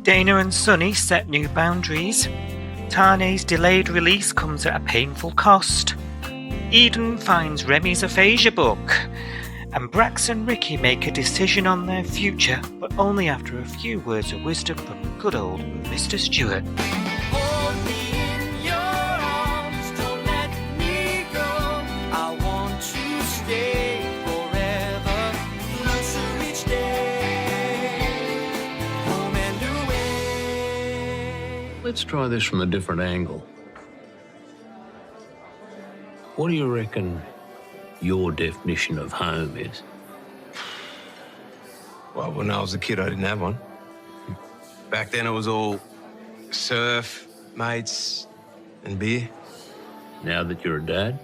Dana and Sunny set new boundaries. Tane's delayed release comes at a painful cost. Eden finds Remi's aphasia book. And Brax and Ricky make a decision on their future, but only after a few words of wisdom from good old Mr. Stewart. Hold me in your arms, don't let me go. I want to stay forever, closer each day, home and away. Let's try this from a different angle. What do you reckon your definition of home is? Well, when I was a kid, I didn't have one. Back then, it was all surf, mates, and beer. Now that you're a dad?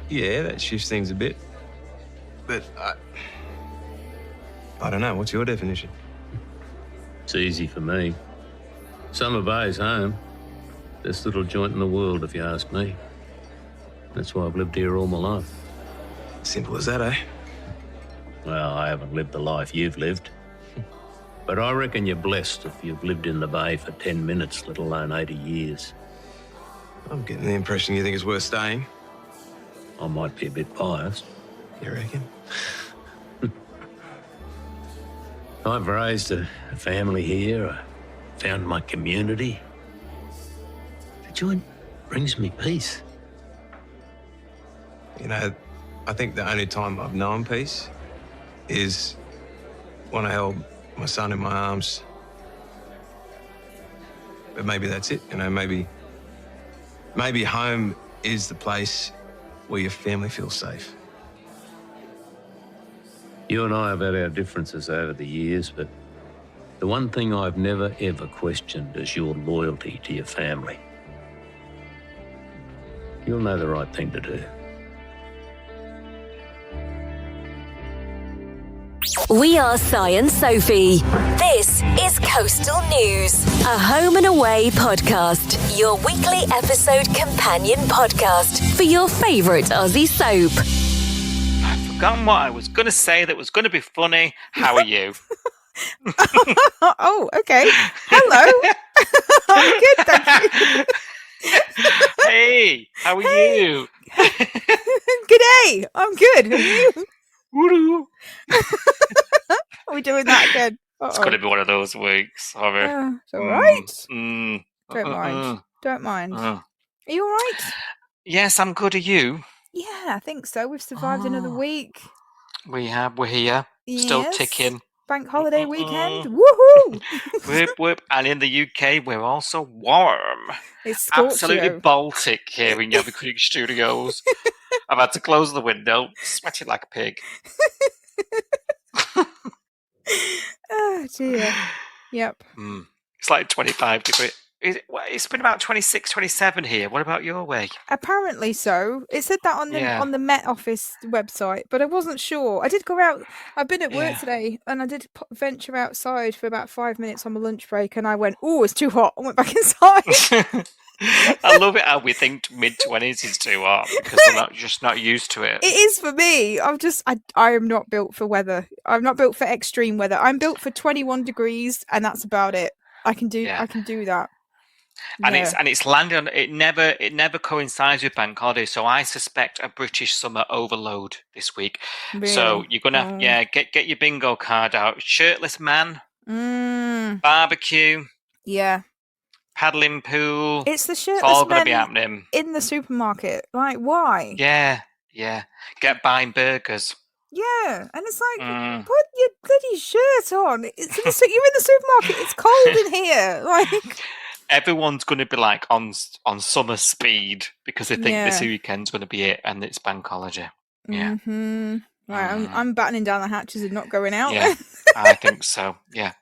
Yeah, that shifts things a bit. But I don't know. What's your definition? It's easy for me. Summer Bay's home. Best little joint in the world, if you ask me. That's why I've lived here all my life. Simple as that, eh? Well, I haven't lived the life you've lived. But I reckon you're blessed if you've lived in the Bay for 10 minutes, let alone 80 years. I'm getting the impression you think it's worth staying. I might be a bit biased. You reckon? I've raised a family here. I found my community. The joint brings me peace. You know, I think the only time I've known peace is when I held my son in my arms. But maybe that's it, you know, maybe home is the place where your family feels safe. You and I have had our differences over the years, but the one thing I've never, ever questioned is your loyalty to your family. You'll know the right thing to do. We are Si and Sophie. This is Coastal News, a home and away podcast, your weekly episode companion podcast for your favourite Aussie soap. I've forgotten what I was going to say that was going to be funny. How are you? Oh, okay. Hello. I'm good, thank you. Hey, how are you? G'day. I'm good. Are you? Woo-doo. Are we doing that again? It's going to be one of those weeks. Sorry. It's all right. Don't Uh-uh. mind. Don't mind. Uh. Are you all right? Yes, I'm good. Are you? Yeah, I think so. We've survived another week. We have. We're here. Still Yes. ticking. Bank holiday weekend. Woohoo! Whip, whip. And in the UK, we're also warm. It's scorchio. Absolutely Baltic here in Yabby Creek Studios. I've had to close the window, sweating like a pig. Oh, dear. Yep. It's like 25 degrees. It's been about 26, 27 here. What about your way? Apparently so. It said that on the Yeah. Met Office website, but I wasn't sure. I did go out. I've been at work Yeah. today, and I did venture outside for about 5 minutes on my lunch break, and I went, "Oh, it's too hot." I went back inside. I love it how we think mid-20s is too hot because we're just not used to it. It is for me. I am not built for weather. I'm not built for extreme weather. I'm built for 21 degrees, and that's about it. I can do that. And Yeah. it's landed on it never coincides with bank holiday, so I suspect a British summer overload this week. So Really? you're gonna get your bingo card out. Shirtless man, barbecue, Yeah. paddling pool. It's the It's shirtless all gonna men be happening. in the supermarket. Like, why? Yeah. Get buying burgers. Yeah, and it's like, Mm. put your bloody shirt on. You're in the supermarket. It's cold in here. Like, Everyone's going to be like on summer speed because they think this Yeah. weekend's going to be it, and it's bank holiday. Yeah, right. I'm battening down the hatches and not going out. yeah, I think so. Yeah,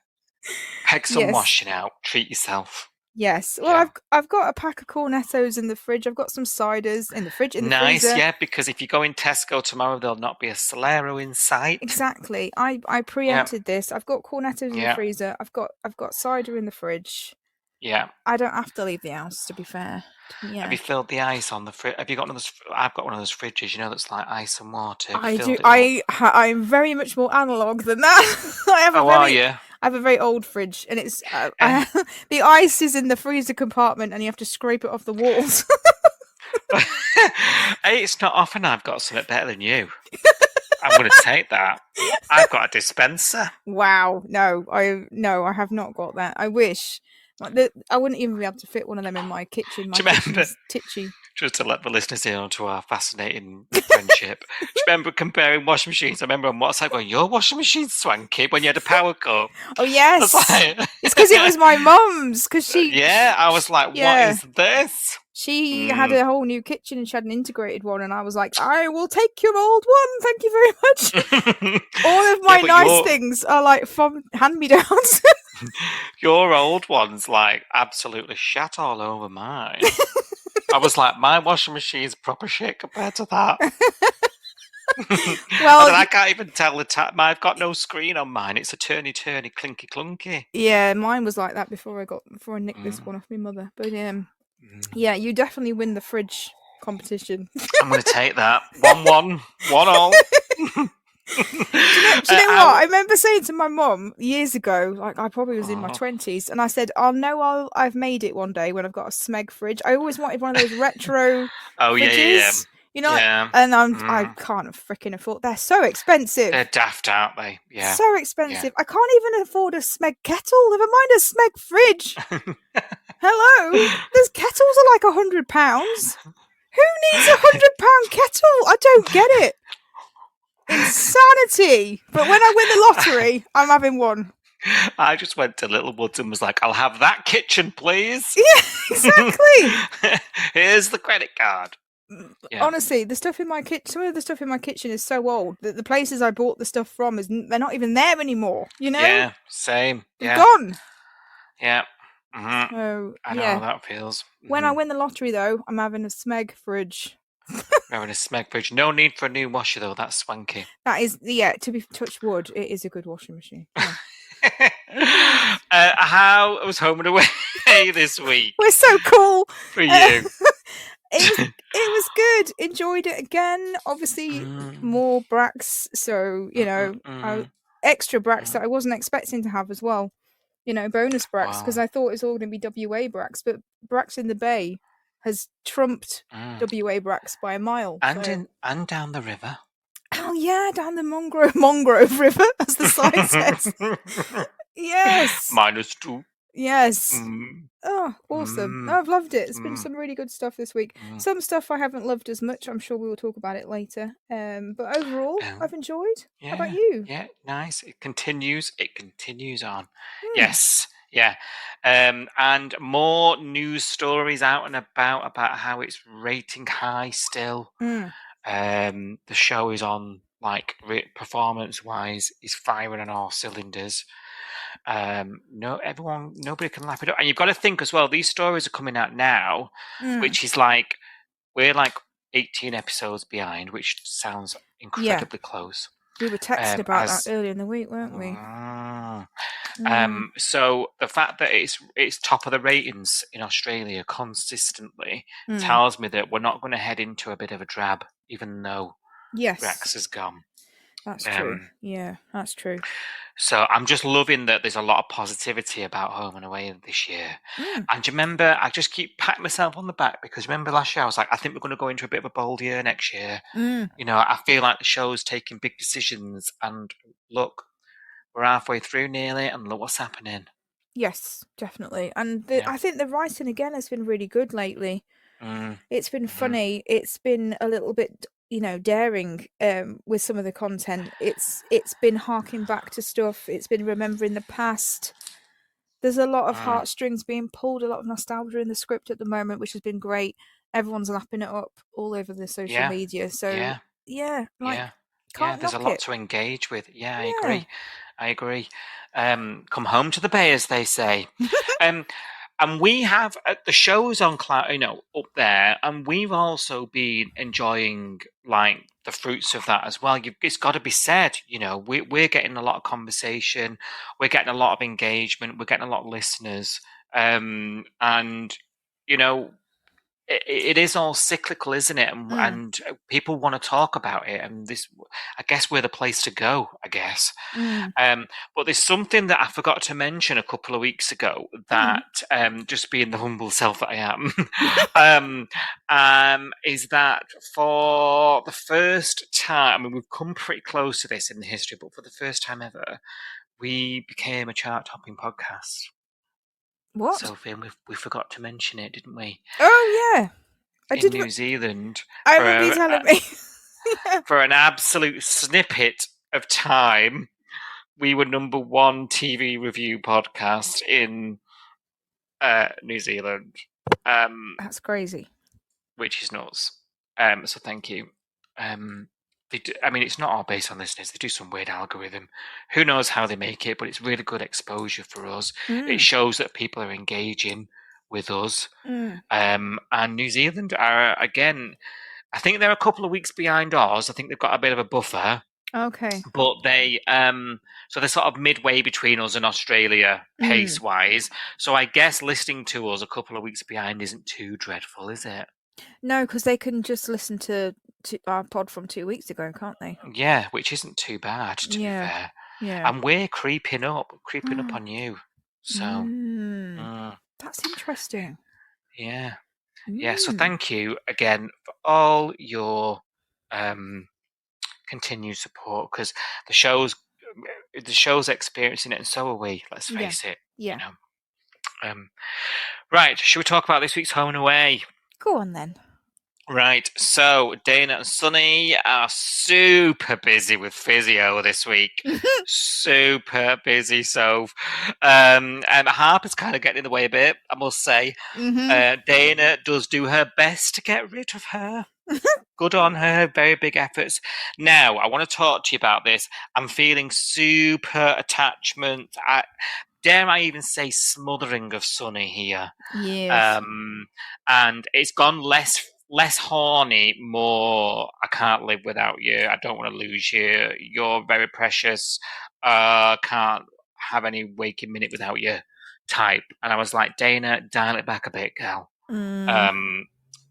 peck some Yes. washing out. Treat yourself. Yes. Well, Yeah. I've got a pack of cornettos in the fridge. I've got some ciders in the fridge, in the Nice, freezer. yeah. Because if you go in Tesco tomorrow, there'll not be a Solero in sight. Exactly. I preempted this. I've got cornettos in Yeah. the freezer. I've got cider in the fridge. Yeah. I don't have to leave the house, to be fair. Yeah. Have you filled the ice on the fridge? Have you got one of those? I've got one of those fridges, that's like ice and water. Have you I filled do. it up? I'm very much more analog than that. I have a Oh, very, are you? I have a very old fridge, and it's the ice is in the freezer compartment, and you have to scrape it off the walls. Hey, it's not often I've got something better than you. I'm going to take that. I've got a dispenser. Wow, no, I have not got that. I wish. I wouldn't even be able to fit one of them in my kitchen. My Do you remember? kitchen's titchy. Just to let the listeners in onto our fascinating friendship. Do you remember comparing washing machines? I remember on WhatsApp going, your washing machine's swanky, when you had a power cut. Oh, yes. Like... It's because it was my mum's. Because she... Yeah, I was like, what is this? She had a whole new kitchen and she had an integrated one, and I was like, I will take your old one, thank you very much. All of my nice things are like from hand-me-downs. Your old one's like absolutely shat all over mine. I was like, my washing machine's proper shit compared to that. Well, I can't even tell the time. I've got no screen on mine. It's a turny, clinky, clunky. Yeah, mine was like that before I nicked this one off my mother. But yeah, you definitely win the fridge competition. I'm going to take that. 1-1, 1-all. Do you know what? I remember saying to my mum years ago, like I probably was in my 20s, and I said, I've made it one day when I've got a Smeg fridge. I always wanted one of those retro fridges. Yeah. You know, and I can't freaking afford. They're so expensive. They're daft, aren't they? Yeah, so expensive. Yeah. I can't even afford a Smeg kettle. Never mind a Smeg fridge. Hello, those kettles are like £100. Who needs a £100 kettle? I don't get it. Insanity. But when I win the lottery, I'm having one. I just went to Littlewoods and was like, I'll have that kitchen, please. Yeah, exactly. Here's the credit card. Yeah. Honestly, the stuff in my kitchen, some of the stuff in my kitchen is so old that the places I bought the stuff from they're not even there anymore. You know? Yeah, same. They're gone. Yeah. Mm-hmm. So, I know how that feels. When I win the lottery, though, I'm having a Smeg fridge. Having a Smeg fridge. No need for a new washer, though. That's swanky. That is, to be touch wood, it is a good washing machine. Yeah. How was home and away this week? We're so cool. For you. It was good. Enjoyed it again. Obviously, more Brax. So, you know, extra Brax that I wasn't expecting to have as well. You know, bonus Brax, because I thought it was all going to be WA Brax. But Brax in the Bay has trumped WA Brax by a mile. And down the river. Oh, yeah, down the Mongrove River, as the sign says. Yes. -2. Yes. Oh, awesome. No, I've loved it. It's been some really good stuff this week. Some stuff I haven't loved as much. I'm sure we will talk about it later. But overall, I've enjoyed. Yeah, how about you? Yeah, nice. It continues on. Yes. Yeah. And more news stories out and about how it's rating high still. The show is on, like, performance-wise, is firing on all cylinders. Nobody can lap it up, and you've got to think as well, these stories are coming out now, which is like we're like 18 episodes behind, which sounds incredibly close. We were texting about that earlier in the week, weren't we? So the fact that it's top of the ratings in Australia consistently tells me that we're not going to head into a bit of a drab, even though Brax has gone. That's true. Yeah, that's true. So I'm just loving that there's a lot of positivity about home and away this year. And do you remember, I just keep patting myself on the back, because remember last year I was like, I think we're going to go into a bit of a bold year next year. You know, I feel like the show's taking big decisions, and look, we're halfway through nearly, and look what's happening. Yes, definitely. And I think the writing again has been really good lately. It's been funny. It's been a little bit, you know, daring with some of the content. It's been harking back to stuff. It's been remembering the past. There's a lot of heartstrings being pulled, a lot of nostalgia in the script at the moment, which has been great. Everyone's lapping it up all over the social media. So there's a lot to engage with. I agree. Come home to the bay, as they say. And we have the shows on cloud, you know, up there, and we've also been enjoying, like, the fruits of that as well. It's got to be said, you know, we're getting a lot of conversation, we're getting a lot of engagement, we're getting a lot of listeners, and you know, it is all cyclical, isn't it? And people want to talk about it, and this, I guess, we're the place to go. I guess. But there's something that I forgot to mention a couple of weeks ago that, just being the humble self that I am, is that for the first time, I mean, we've come pretty close to this in the history, but for the first time ever, we became a chart-topping podcast. What? Sophie, and we forgot to mention it, didn't we? Oh, yeah. In New Zealand. I remember you telling me. For an absolute snippet of time, we were number one TV review podcast in New Zealand. That's crazy. Which is nuts. So thank you. It's not all based on listeners. They do some weird algorithm. Who knows how they make it, but it's really good exposure for us. It shows that people are engaging with us. And New Zealand are, again, I think they're a couple of weeks behind Oz. I think they've got a bit of a buffer. Okay. But they, so they're sort of midway between us and Australia, pace-wise. So I guess listening to us a couple of weeks behind isn't too dreadful, is it? No, because they can just listen to our pod from 2 weeks ago, can't they? Yeah, which isn't too bad, to be fair. Yeah. And we're creeping up on you. So that's interesting. Yeah. Yeah, so thank you again for all your continued support, because the show's experiencing it, and so are we, let's face it. Yeah. You know. Right, should we talk about this week's home and away? Go on then. Right, so Dana and Sonny are super busy with physio this week. Super busy, so Harper's kind of getting in the way a bit, I must say. Dana does do her best to get rid of her. Good on her, very big efforts. Now, I want to talk to you about this. I'm feeling super attachment. Dare I even say smothering of Sonny here? Yes. And it's gone less horny, more I can't live without you, I don't want to lose you, you're very precious, can't have any waking minute without you type. And I was like, Dana, dial it back a bit, girl.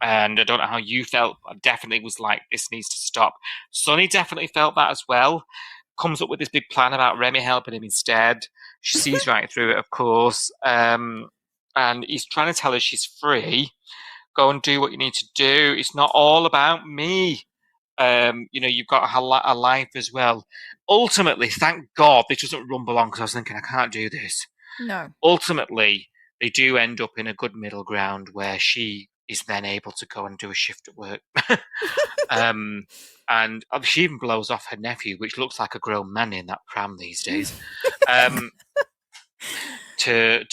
And I don't know how you felt. I definitely was like, this needs to stop. Sonny definitely felt that as well. Comes up with this big plan about Remi helping him instead. She sees right through it, of course. And he's trying to tell her she's free. Go and do what you need to do. It's not all about me. You've got a life as well. Ultimately, thank God this doesn't rumble on, because I was thinking, I can't do this. No. Ultimately, they do end up in a good middle ground where she is then able to go and do a shift at work. And she even blows off her nephew, which looks like a grown man in that pram these days, to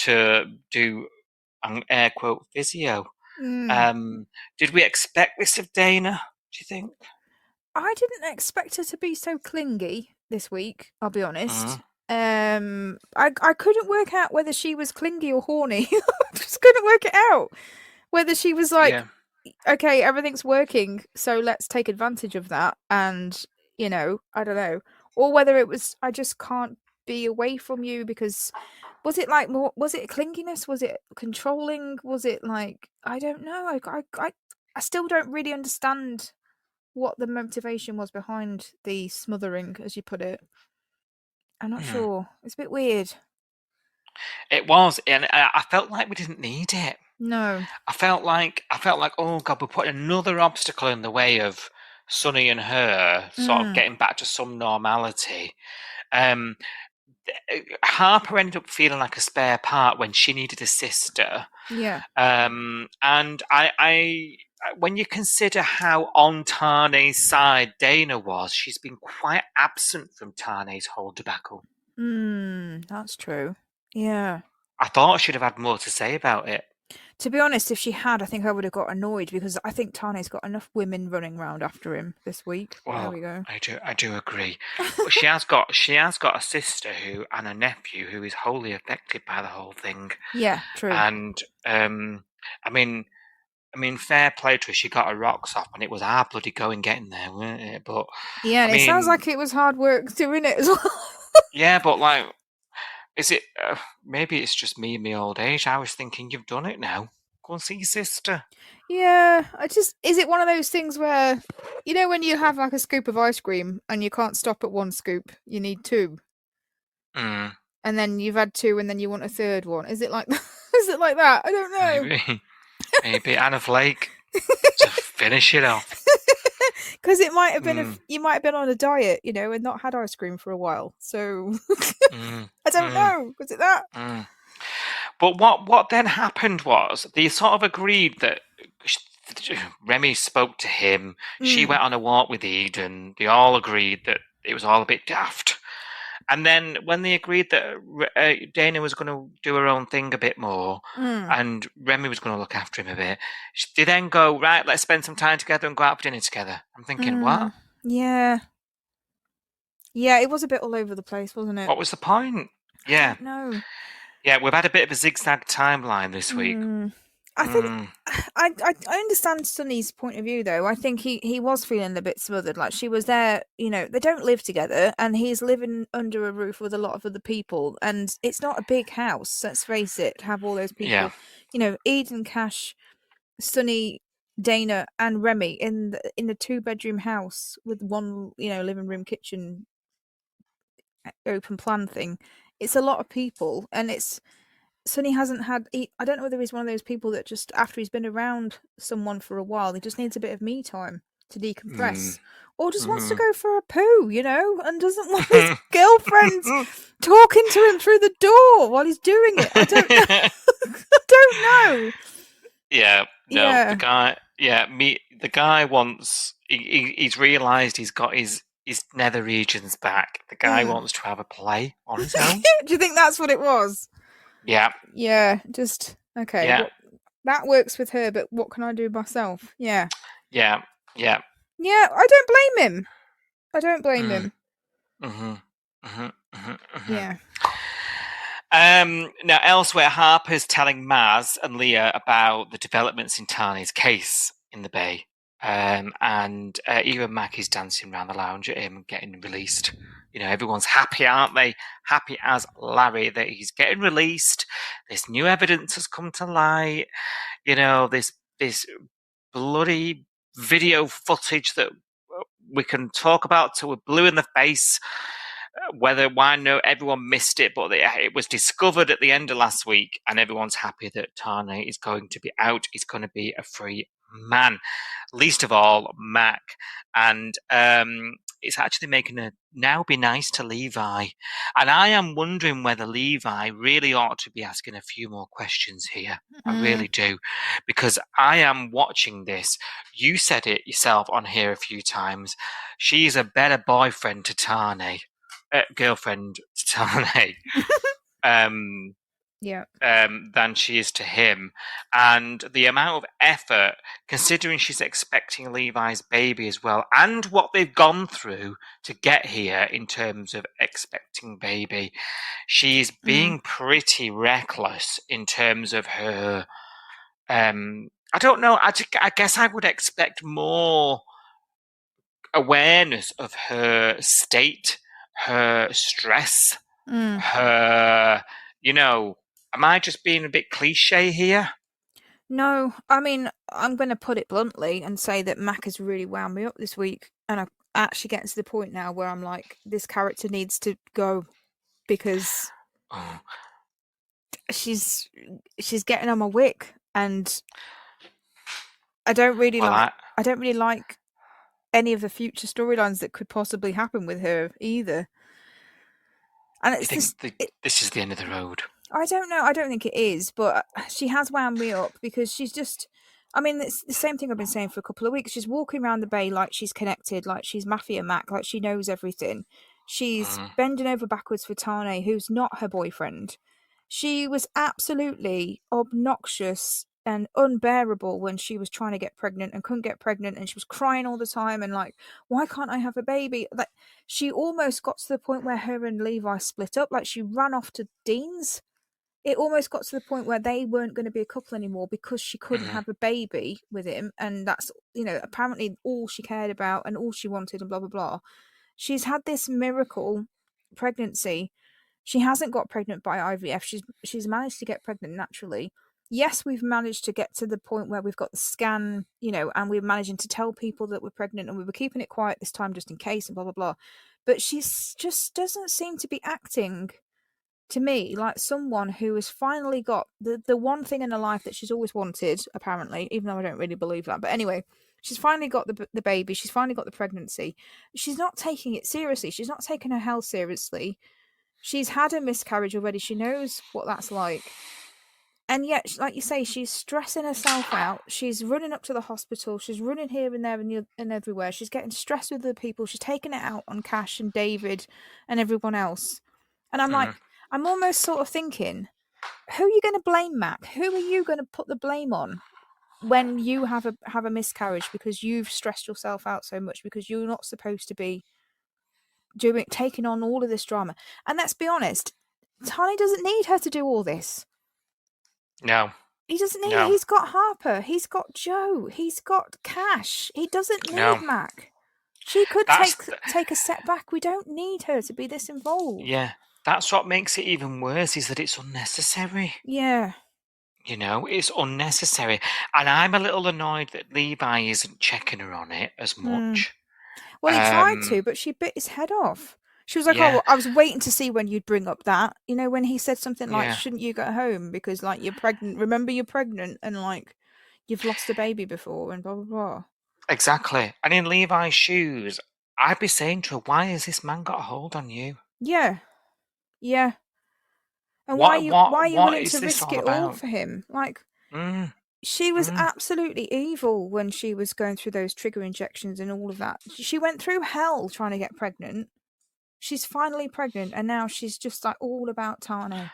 do an air quote physio. Did we expect this of Dana, do you think? I didn't expect her to be so clingy this week, I'll be honest. I couldn't work out whether she was clingy or horny. I just couldn't work it out. Whether she was like, okay, everything's working, so let's take advantage of that, and, I don't know. Or whether it was, I just can't be away from you, because was it like more, was it clinginess? Was it controlling? Was it like, I don't know. I still don't really understand what the motivation was behind the smothering, as you put it. I'm not sure. It's a bit weird. It was, and I felt like we didn't need it. No. I felt like, oh God, we're putting another obstacle in the way of Sonny and her sort of getting back to some normality. Harper ended up feeling like a spare part when she needed a sister. Yeah. And I when you consider how on Tane's side Dana was, she's been quite absent from Tane's whole debacle. That's true. Yeah. I thought she'd have had more to say about it. To be honest, if she had, I think I would have got annoyed, because I think Tane's got enough women running around after him this week. Well, there we go. I do agree. But she has got a sister and a nephew who is wholly affected by the whole thing. Yeah, true. And I mean, fair play to her. She got her rocks off, and it was hard bloody going getting there, weren't it? But yeah, and it sounds like it was hard work doing it as well. Yeah, but like, is it? Maybe it's just me in my old age. I was thinking, you've done it now. Go and see your sister. Yeah, is it one of those things where, you know, when you have like a scoop of ice cream and you can't stop at one scoop, you need two, Mm, and then you've had two, and then you want a third one? Is it like is it like that? I don't know. maybe Anna Flake to finish it off. Because it might have been Mm, you might have been on a diet, you know, and not had ice cream for a while. So mm, I don't mm, know. Was it that? mm. But what then happened was they sort of agreed that Remi spoke to him. She Mm. went on a walk with Eden. They all agreed that it was all a bit daft. And then when they agreed that Dana was going to do her own thing a bit more, and Remi was going to look after him a bit, they then go, right, let's spend some time together and go out for dinner together. I'm thinking, what? Yeah. Yeah, it was a bit all over the place, wasn't it? What was the point? Yeah. I don't know. Yeah, we've had a bit of a zigzag timeline this week. I think I understand Sunny's point of view though. I think he was feeling a bit smothered. Like she was there, you know, they don't live together and he's living under a roof with a lot of other people and it's not a big house, let's face it, to have all those people. Yeah. You know, Eden, Cash, Sunny, Dana and Remi in the 2-bedroom house with one, you know, living room, kitchen, open plan thing. It's a lot of people and it's Sonny hasn't had. I don't know whether he's one of those people that just after he's been around someone for a while, he just needs a bit of me time to decompress, or just wants to go for a poo, you know, and doesn't want his girlfriends talking to him through the door while he's doing it. I don't know. I don't know. Yeah. No. Yeah. The guy. Yeah. The guy wants. He's realised he's got his nether regions back. The guy wants to have a play on his own. Do you think that's what it was? Yeah. Yeah. Just okay. Yeah. That works with her, but what can I do myself? Yeah. Yeah. Yeah. Yeah. I don't blame him. I don't blame him. Yeah. Now, elsewhere, Harper's telling Maz and Leah about the developments in Tane's case in the Bay. And even Mac is dancing around the lounge at him and getting released. You know, everyone's happy, aren't they? Happy as Larry that he's getting released. This new evidence has come to light. You know, this bloody video footage that we can talk about till we're blue in the face. Why no, everyone missed it, but it was discovered at the end of last week, and everyone's happy that Tane is going to be out. He's going to be a free man. Least of all, Mac. And it's actually making a now be nice to Levi. And I am wondering whether Levi really ought to be asking a few more questions here. I really do. Because I am watching this. You said it yourself on here a few times. She's a better boyfriend to Tane. Girlfriend to Tane. Than she is to him, and the amount of effort, considering she's expecting Levi's baby as well, and what they've gone through to get here in terms of expecting baby, she's being pretty reckless in terms of her. I don't know. I guess I would expect more awareness of her state, her stress, her. You know. Am I just being a bit cliche here? No, I mean, I'm going to put it bluntly and say that Mac has really wound me up this week. And I'm actually getting to the point now where I'm like, this character needs to go because she's getting on my wick. And I don't really like any of the future storylines that could possibly happen with her either. And it's this is the end of the road. I don't know. I don't think it is, but she has wound me up because she's just. I mean, it's the same thing I've been saying for a couple of weeks. She's walking around the Bay like she's connected, like she's Mafia Mac, like she knows everything. She's bending over backwards for Tane, who's not her boyfriend. She was absolutely obnoxious and unbearable when she was trying to get pregnant and couldn't get pregnant, and she was crying all the time and like, why can't I have a baby? Like, she almost got to the point where her and Levi split up. Like, she ran off to Dean's. It almost got to the point where they weren't going to be a couple anymore because she couldn't have a baby with him. And that's, you know, apparently all she cared about and all she wanted and blah, blah, blah. She's had this miracle pregnancy. She hasn't got pregnant by IVF. She's managed to get pregnant naturally. yes, we've managed to get to the point where we've got the scan, and we're managing to tell people that we're pregnant, and we were keeping it quiet this time just in case, and blah, blah, blah. But she's just doesn't seem to be acting to me like someone who has finally got the one thing in her life that she's always wanted, apparently, even though I don't really believe that. But anyway, she's finally got the baby. She's finally got the pregnancy. She's not taking it seriously. She's not taking her health seriously. She's had a miscarriage already. She knows what that's like. And yet, like you say, she's stressing herself out. She's running up to the hospital. She's running here and there and everywhere. She's getting stressed with the people. She's taking it out on Cash and David and everyone else. And I'm like, I'm almost sort of thinking, who are you going to blame, Mac? Who are you going to put the blame on when you have a miscarriage because you've stressed yourself out so much because you're not supposed to be taking on all of this drama? And let's be honest, Tane doesn't need her to do all this. No. He doesn't need it. He's got Harper. He's got Joe. He's got Cash. He doesn't need Mac. She could take a step back. We don't need her to be this involved. Yeah. That's what makes it even worse, is that it's unnecessary. Yeah. It's unnecessary. And I'm a little annoyed that Levi isn't checking her on it as much. Well, he tried to, but she bit his head off. She was like, oh, well, I was waiting to see when you'd bring up that. When he said something like, shouldn't you go home because, like, you're pregnant. Remember, you're pregnant and, like, you've lost a baby before and blah, blah, blah. Exactly. And in Levi's shoes, I'd be saying to her, why has this man got a hold on you? Yeah. Yeah. And why are you willing to risk it all for him? Like, she was absolutely evil when she was going through those trigger injections and all of that. She went through hell trying to get pregnant. She's finally pregnant, and now she's just like all about Tane.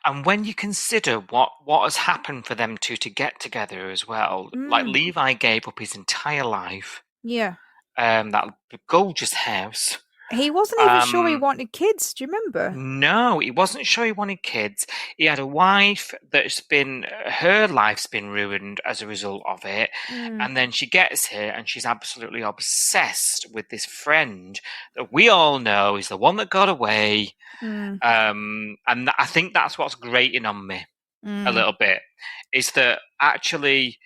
And when you consider what has happened for them two to get together as well, like Levi gave up his entire life. Yeah. That gorgeous house. He wasn't even sure he wanted kids. Do you remember? No, he wasn't sure he wanted kids. He had a wife her life's been ruined as a result of it. And then she gets here and she's absolutely obsessed with this friend that we all know is the one that got away. And I think that's what's grating on me a little bit, is that actually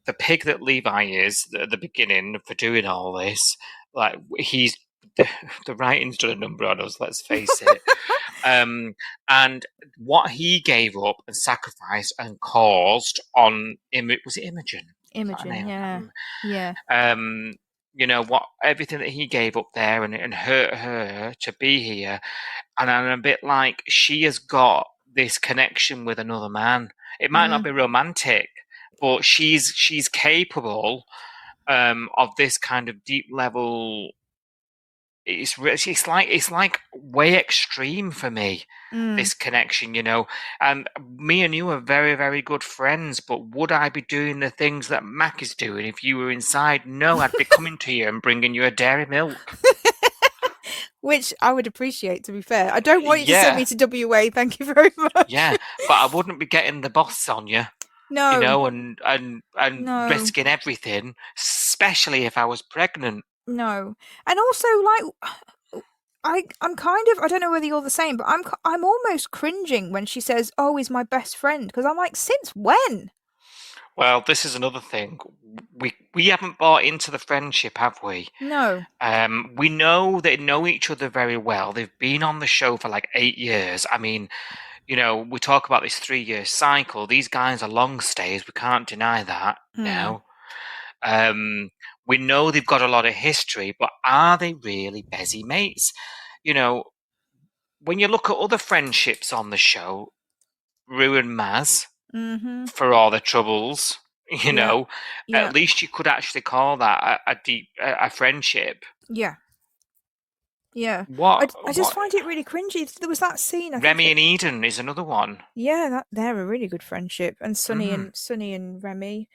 the pig that Levi is at the beginning for doing all this, like he's the writing's done a number on us, let's face it. And what he gave up and sacrificed and caused on was it Imogen? Imogen, yeah. What everything that he gave up there and hurt her to be here, and I'm a bit like, she has got this connection with another man. It might not be romantic, but she's capable of this kind of deep level. It's like way extreme for me, this connection, and me and you are very, very good friends, but would I be doing the things that Mac is doing if you were inside? No, I'd be coming to you and bringing you a dairy milk. Which I would appreciate, to be fair. I don't want you to send me to WA, thank you very much. Yeah, but I wouldn't be getting the boss on you. No. And risking everything, especially if I was pregnant. No. And also, like, I'm kind of, I don't know whether you're the same, but I'm almost cringing when she says, oh, he's my best friend, because I'm like, since when? Well, this is another thing. We haven't bought into the friendship, have we? No. We know they know each other very well. They've been on the show for like 8 years. I mean, we talk about this 3-year cycle. These guys are long stays. We can't deny that now. We know they've got a lot of history, but are they really busy mates? When you look at other friendships on the show, Rue and Maz, for all the troubles, at least you could actually call that a deep friendship. Yeah. Yeah. I just find it really cringy. There was that scene. Remi and Eden is another one. Yeah, they're a really good friendship, and Sunny and Remi.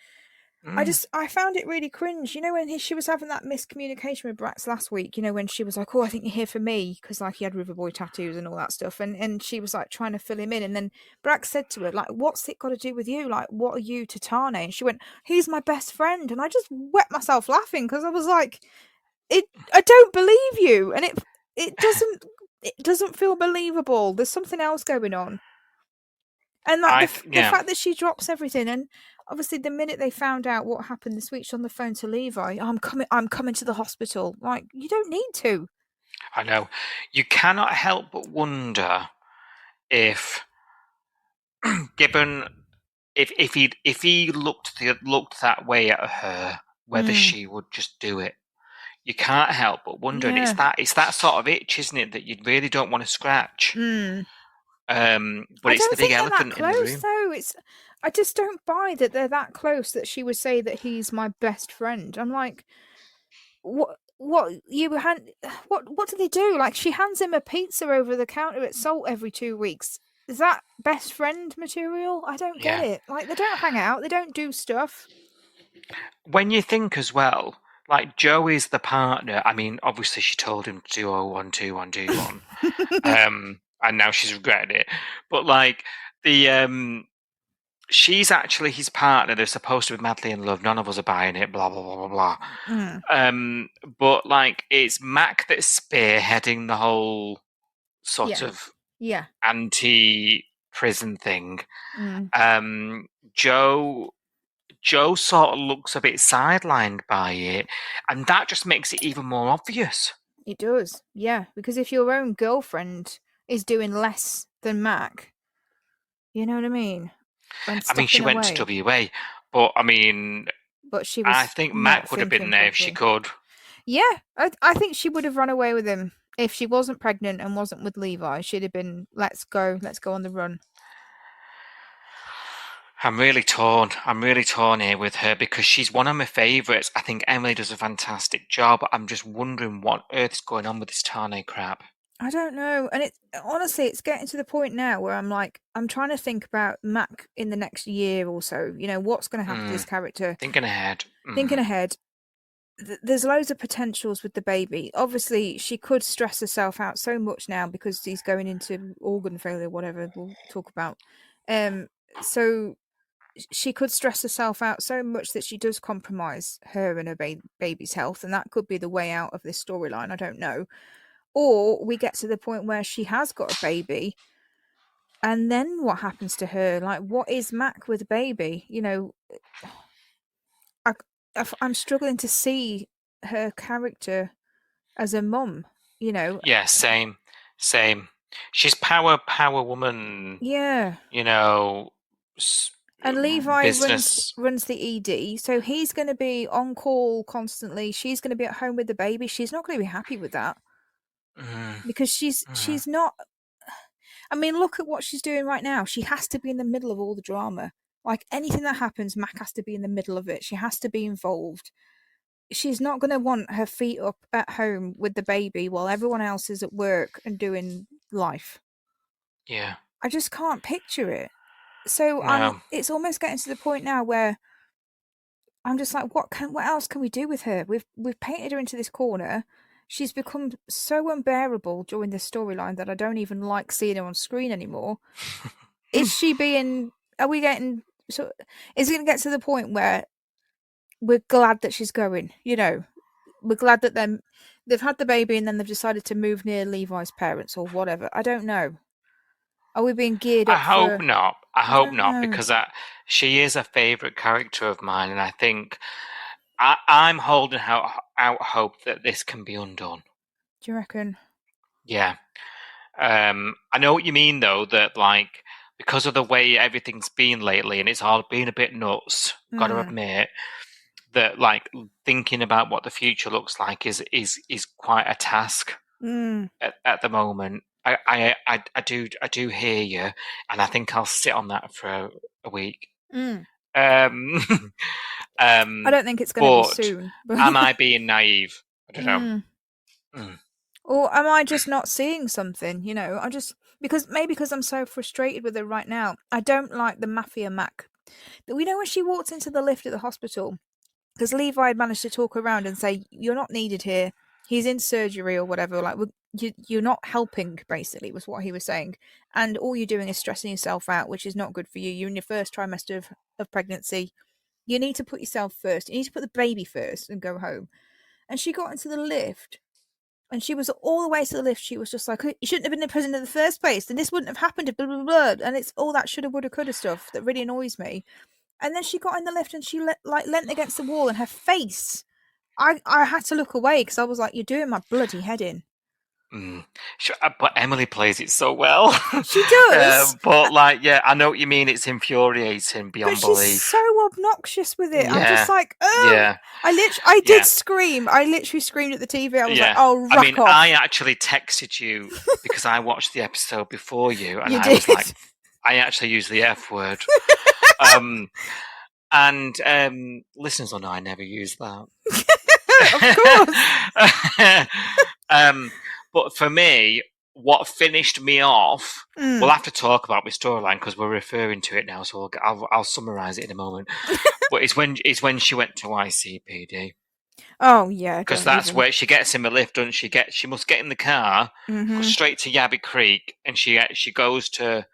I found it really cringe. When she was having that miscommunication with Brax last week, when she was like, oh, I think you're here for me, because like he had Riverboy tattoos and all that stuff. And she was like trying to fill him in. And then Brax said to her, like, what's it got to do with you? Like, what are you to Tane? And she went, he's my best friend. And I just wet myself laughing because I was like, I don't believe you. And it doesn't feel believable. There's something else going on. And like the fact that she drops everything, and obviously the minute they found out what happened this week, she's on the phone to Levi. I'm coming to the hospital. Like, you don't need to. I know. You cannot help but wonder if Gibbon, if he looked that way at her, whether she would just do it. You can't help but wonder, and it's that sort of itch, isn't it, that you really don't want to scratch. But it's the big elephant in the room. Though. I just don't buy that they're that close that she would say that he's my best friend. I'm like, what do they do? Like, she hands him a pizza over the counter at Salt every 2 weeks. Is that best friend material? I don't get it. Like, they don't hang out, they don't do stuff. When you think as well, like, Joe is the partner. I mean, obviously she told him to do 012121. And now she's regretted it. But like she's actually his partner. They're supposed to be madly in love. None of us are buying it. Blah blah blah blah blah. But like, it's Mac that's spearheading the whole sort of anti-prison thing. Joe sort of looks a bit sidelined by it, and that just makes it even more obvious. It does, yeah. Because if your own girlfriend is doing less than Mac, you know what I mean? I mean, she went to WA, but I mean, I think Mac would have been there if she could. Yeah, I think she would have run away with him if she wasn't pregnant and wasn't with Levi. She'd have been, let's go on the run. I'm really torn here with her because she's one of my favourites. I think Emily does a fantastic job. I'm just wondering what on earth's going on with this Tane crap. I don't know. And honestly, it's getting to the point now where I'm like, I'm trying to think about Mac in the next year or so. You know, what's going to happen to this character? Thinking ahead. There's loads of potentials with the baby. Obviously, she could stress herself out so much now because he's going into organ failure, whatever we'll talk about. So she could stress herself out so much that she does compromise her and her baby's health, and that could be the way out of this storyline. I don't know. Or we get to the point where she has got a baby, and then what happens to her? Like, what is Mac with a baby? You know, I'm struggling to see her character as a mum, you know. Yeah, same. She's power woman. Yeah. You know, and Levi runs the ED, so he's going to be on call constantly. She's going to be at home with the baby. She's not going to be happy with that. Because she's not. I mean, look at what she's doing right now. She has to be in the middle of all the drama. Like, anything that happens, Mac has to be in the middle of it. She has to be involved. She's not going to want her feet up at home with the baby while everyone else is at work and doing life. Yeah. I just can't picture it. So it's almost getting to the point now where I'm just like, what else can we do with her? We've painted her into this corner. She's become so unbearable during this storyline that I don't even like seeing her on screen anymore. Is it going to get to the point where we're glad that she's going? You know, we're glad that they've had the baby and then they've decided to move near Levi's parents or whatever. I don't know. Are we being geared up? I hope not. I hope not, because she is a favourite character of mine, and I think I'm holding out hope that this can be undone. Do you reckon? Yeah. I know what you mean, though, that like, because of the way everything's been lately, and it's all been a bit nuts, got to admit, that like thinking about what the future looks like is quite a task at the moment. I do hear you, and I think I'll sit on that for a week. I don't think it's going to be soon. But am I being naive? I don't know. Or am I just not seeing something? You know, because I'm so frustrated with her right now. I don't like the Mafia Mac. We know when she walked into the lift at the hospital, because Levi had managed to talk her around and say, "You're not needed here. He's in surgery or whatever. Like, you're not helping," basically, was what he was saying. And all you're doing is stressing yourself out, which is not good for you. You're in your first trimester of pregnancy. You need to put yourself first. You need to put the baby first and go home. And she got into the lift And she was all the way to the lift. She was just like, you shouldn't have been in prison in the first place. And this wouldn't have happened if blah, blah, blah. And it's all that shoulda, woulda, coulda stuff that really annoys me. And then she got in the lift and she leant against the wall, and her face, I had to look away because I was like, you're doing my bloody head in. Sure, but Emily plays it so well. She does. But I know what you mean. It's infuriating beyond belief. She's so obnoxious with it. I'm just like, oh. Yeah. I did scream. I literally screamed at the TV. I was like, oh, rock off. I actually texted you because I watched the episode before you, and I was like, I actually used the F word. And listeners will know I never use that. Of course. But for me, what finished me off, we'll have to talk about my storyline because we're referring to it now, so I'll summarise it in a moment. But it's when she went to ICPD. Oh yeah, because that's where she gets in the lift, doesn't she? She must get in the car, go straight to Yabby Creek, and she goes to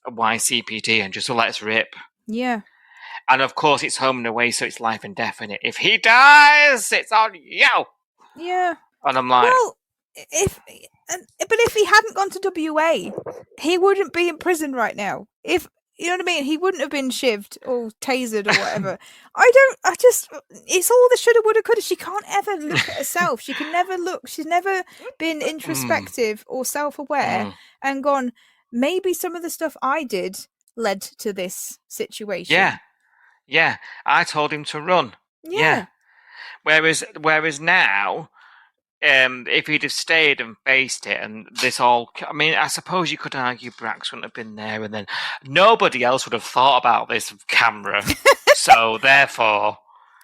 YCPD and just lets rip. Yeah. And of course, it's home and away, so it's life and death in it. If he dies, it's on you. Yeah. And I'm like, well, if he hadn't gone to WA, he wouldn't be in prison right now. If you know what I mean, he wouldn't have been shivved or tasered or whatever. It's all the shoulda, woulda, coulda. She can't ever look at herself. She can never look. She's never been introspective or self-aware and gone, maybe some of the stuff I did led to this situation. Yeah. I told him to run. Yeah. Whereas now, if he'd have stayed and faced it, and this all, I suppose you could argue Brax wouldn't have been there, and then nobody else would have thought about this camera. So therefore,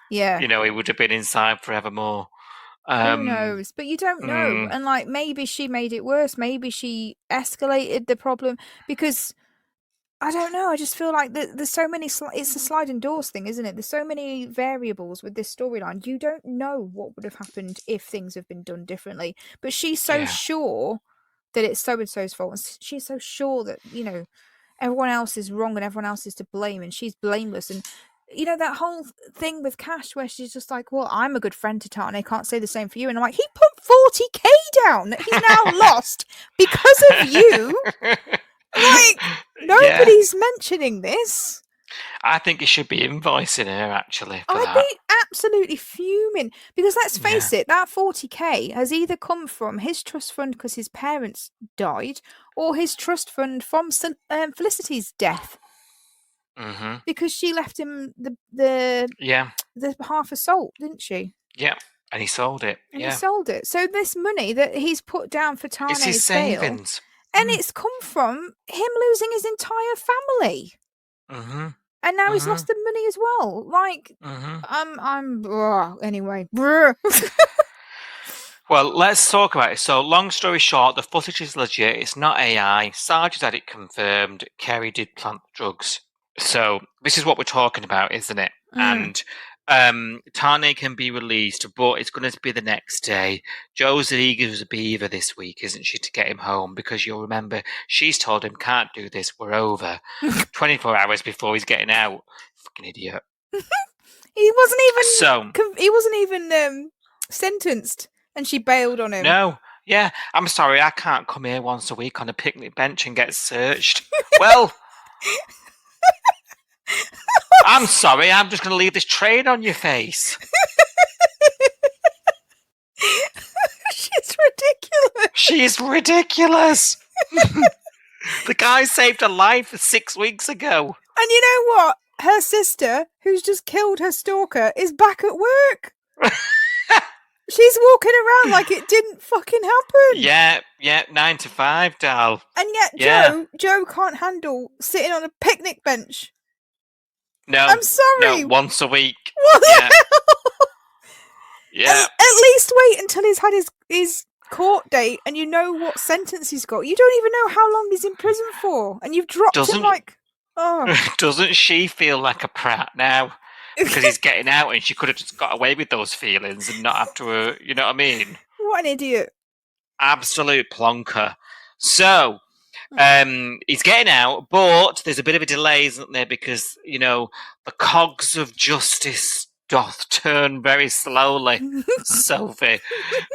he would have been inside forevermore. Who knows? But you don't know. And maybe she made it worse. Maybe she escalated the problem because I don't know. I just feel like there's so many. It's a sliding doors thing, isn't it? There's so many variables with this storyline. You don't know what would have happened if things have been done differently. But she's so sure that it's so and so's fault, and she's so sure that everyone else is wrong and everyone else is to blame, and she's blameless. And that whole thing with Cash, where she's just like, "Well, I'm a good friend to Tane. I can't say the same for you." And I'm like, he put 40k down that he's now lost because of you. Nobody's mentioning this. I think he should be invoicing her, actually. I'd be absolutely fuming because let's face it, that 40k has either come from his trust fund because his parents died, or his trust fund from Felicity's death. Because she left him the half a salt, didn't she? Yeah, and he sold it. He sold it. So this money that he's put down for Tane's it's his savings. And it's come from him losing his entire family. And now he's lost the money as well. Anyway. Well, let's talk about it. So, long story short, the footage is legit. It's not AI. Sarge has had it confirmed. Kerry did plant drugs. So, this is what we're talking about, isn't it? And Tane can be released, but it's going to be the next day. Joe's eager as a beaver this week, isn't she, to get him home? Because you'll remember, she's told him, can't do this, we're over. 24 hours before he's getting out. Fucking idiot. He wasn't even sentenced, and she bailed on him. No. Yeah, I'm sorry, I can't come here once a week on a picnic bench and get searched. Well... I'm sorry, I'm just going to leave this train on your face. She's ridiculous. The guy saved her life 6 weeks ago. And you know what? Her sister, who's just killed her stalker, is back at work. She's walking around like it didn't fucking happen. Yeah, 9 to 5, doll. And yet Joe can't handle sitting on a picnic bench. No, I'm sorry. No, once a week. What the hell? Yeah. At least wait until he's had his court date and you know what sentence he's got. You don't even know how long he's in prison for, and you've dropped him like. Oh. Doesn't she feel like a prat now? Because he's getting out, and she could have just got away with those feelings and not have to. You know what I mean? What an idiot! Absolute plonker. So. He's getting out, but there's a bit of a delay, isn't there? Because, the cogs of justice doth turn very slowly, Sophie.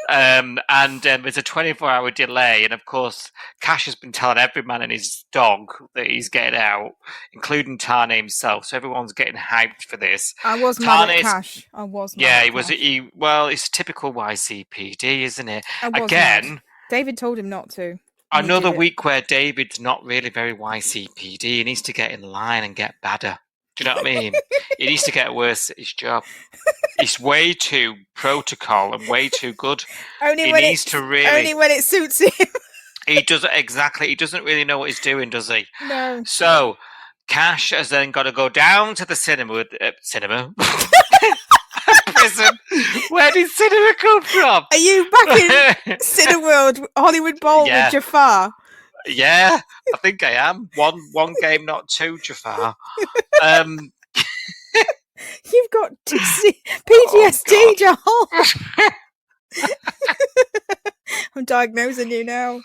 And there's a 24-hour delay. And of course, Cash has been telling every man and his dog that he's getting out, including Tane himself. So everyone's getting hyped for this. I was mad at Cash. I was mad at Cash. Well, it's typical YCPD, isn't it? I was Again, mad. David told him not to. Another week where David's not really very YCPD. He needs to get in line and get badder. Do you know what I mean? He needs to get worse at his job. He's way too protocol and way too good. Only when it suits him. He doesn't exactly. He doesn't really know what he's doing, does he? No. So Cash has then got to go down to the cinema. Prison. Where did cinema come from? Are you back in Cineworld, Hollywood Bowl with Jafar? Yeah, I think I am. One game, not two, Jafar. You've got PTSD, Joel. I'm diagnosing you now.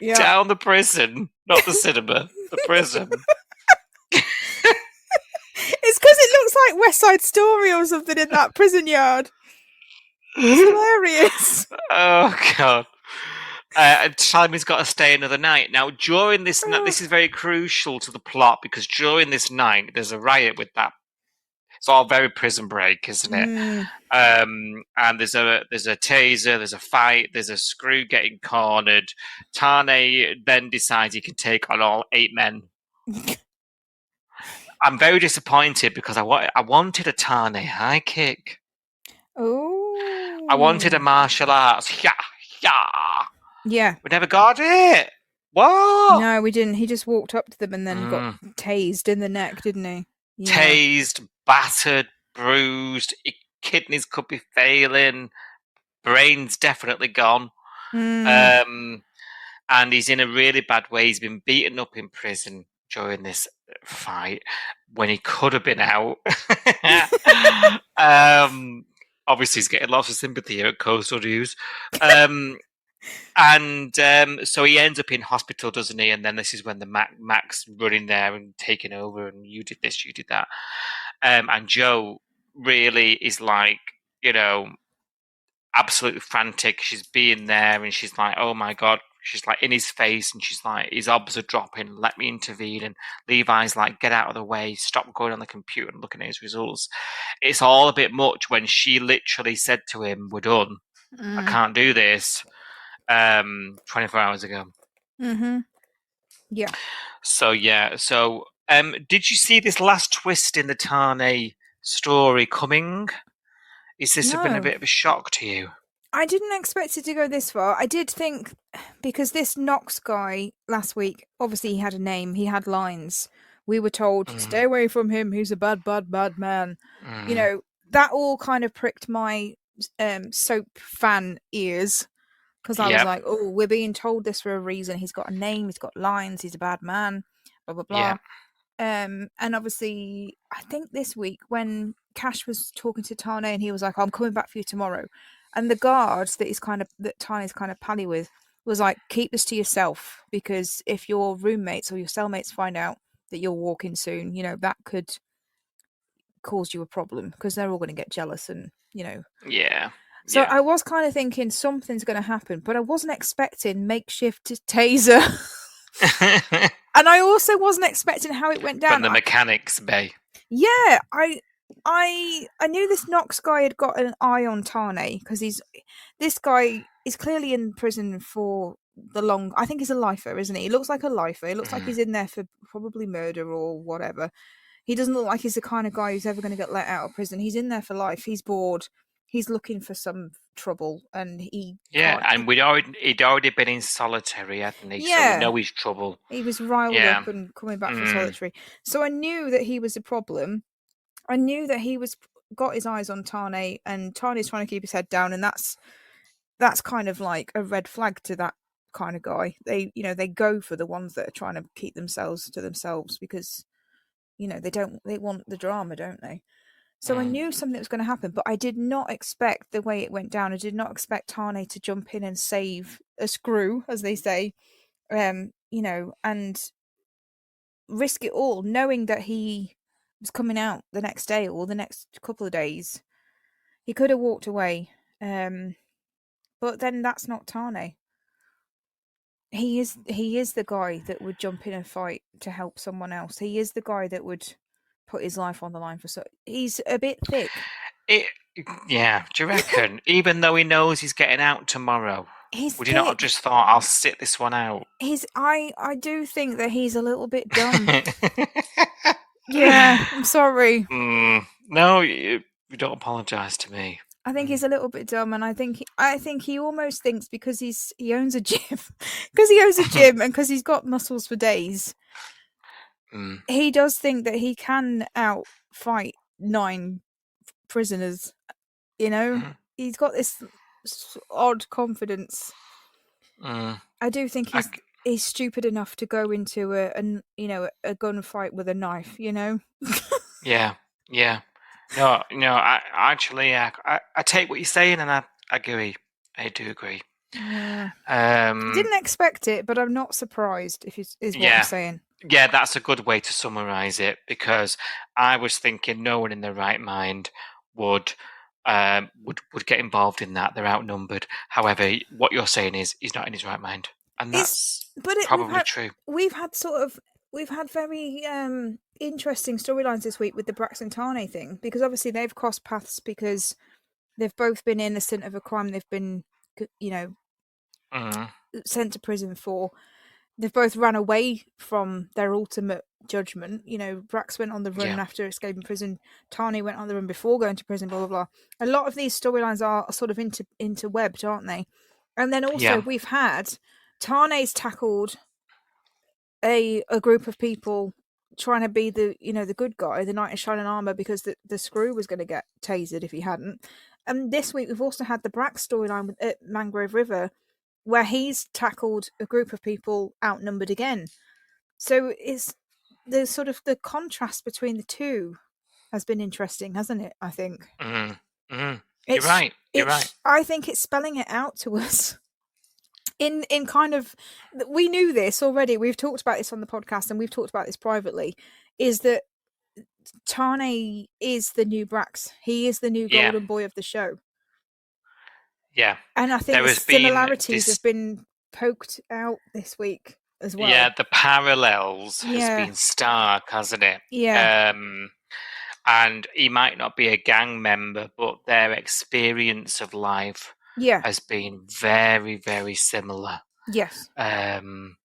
Yeah. Down the prison, not the cinema, the prison. It's because it looks like West Side Story or something in that prison yard. It's hilarious. Oh, God. Simon's got to stay another night. Now, during this night, this is very crucial to the plot, because during this night, there's a riot with that. It's all very Prison Break, isn't it? And there's a taser, there's a fight, there's a screw getting cornered. Tane then decides he can take on all 8 men. I'm very disappointed because I wanted a Tane high kick. Oh. I wanted a martial arts. Yeah. We never got it. What? No, we didn't. He just walked up to them and then got tased in the neck, didn't he? Yeah. Tased, battered, bruised. Kidneys could be failing. Brain's definitely gone. And he's in a really bad way. He's been beaten up in prison during this fight when he could have been out. Obviously, he's getting lots of sympathy here at Coastal News. So he ends up in hospital, doesn't he? And then this is when the Mac's running there and taking over, and you did this, you did that. And Joe really is like, absolutely frantic. She's being there, and she's like, oh my God. She's like in his face, and she's like, his obs are dropping, let me intervene. And Levi's like, get out of the way, stop going on the computer and looking at his results. It's all a bit much when she literally said to him, we're done. I can't do this. 24 hours ago. Yeah. So, did you see this last twist in the Tane story coming? Is this been a bit of a shock to you? I didn't expect it to go this far. I did think, because this Knox guy last week, obviously he had a name, he had lines. We were told, stay away from him, he's a bad, bad, bad man. That all kind of pricked my soap fan ears, because I was like, oh, we're being told this for a reason. He's got a name, he's got lines, he's a bad man, blah, blah, blah. And obviously, I think this week when Cash was talking to Tane and he was like, I'm coming back for you tomorrow. And the guards that Tane's kind of pally with was like, keep this to yourself, because if your roommates or your cellmates find out that you're walking soon, that could cause you a problem, because they're all going to get jealous and, Yeah. So I was kind of thinking something's going to happen, but I wasn't expecting makeshift taser. And I also wasn't expecting how it went down. From the mechanics bay. Yeah, I knew this Knox guy had got an eye on Tane, because this guy is clearly in prison for I think he's a lifer, isn't he? He looks like a lifer. He looks like he's in there for probably murder or whatever. He doesn't look like he's the kind of guy who's ever going to get let out of prison. He's in there for life. He's bored. He's looking for some trouble, and he'd already been in solitary, hadn't he? Yeah. So we know he's trouble. He was riled up and coming back from solitary. So I knew that he was a problem. I knew that he got his eyes on Tane, and Tane's trying to keep his head down, and that's kind of like a red flag to that kind of guy. They go for the ones that are trying to keep themselves to themselves, because they want the drama, don't they? So I knew something was going to happen, but I did not expect the way it went down. I did not expect Tane to jump in and save a screw, as they say, and risk it all, knowing that he was coming out the next day or the next couple of days. He could have walked away. But then that's not Tane. He is the guy that would jump in a fight to help someone else. He is the guy that would put his life on the line for he's a bit thick. Yeah, do you reckon? Even though he knows he's getting out tomorrow, would he not have just thought, I'll sit this one out? I do think that he's a little bit dumb. Yeah, I'm sorry. No, you don't apologise to me. I think he's a little bit dumb, and I think he almost thinks because he owns a gym, and because he's got muscles for days. He does think that he can outfight 9 prisoners. You know, he's got this odd confidence. I do think he's stupid enough to go into a gunfight with a knife. You know. Yeah. No. I take what you're saying, and I agree. I do agree. Yeah. Didn't expect it, but I'm not surprised. Is what I'm saying. Yeah, that's a good way to summarise it, because I was thinking no one in their right mind would get involved in that. They're outnumbered. However, what you're saying is he's not in his right mind, and that's probably true. We've had very interesting storylines this week with the Brax and Tane thing, because obviously they've crossed paths because they've both been innocent of a crime they've been, sent to prison for. They've both ran away from their ultimate judgment. Brax went on the run after escaping prison. Tane went on the run before going to prison, blah, blah, blah. A lot of these storylines are sort of interwebbed, aren't they? And then also we've had Tane's tackled a group of people trying to be the good guy, the knight in shining armor, because the screw was going to get tasered if he hadn't. And this week we've also had the Brax storyline at Mangrove River, where he's tackled a group of people outnumbered again. So it's the sort of the contrast between the two has been interesting, hasn't it? I think. You're right. I think it's spelling it out to us. In kind of, we knew this already. We've talked about this on the podcast, and we've talked about this privately. Is that Tane is the new Brax? He is the new golden boy of the show. Yeah, and I think the similarities have been poked out this week as well. Yeah, the parallels has been stark, hasn't it? Yeah. And he might not be a gang member, but their experience of life has been very, very similar. Yes. And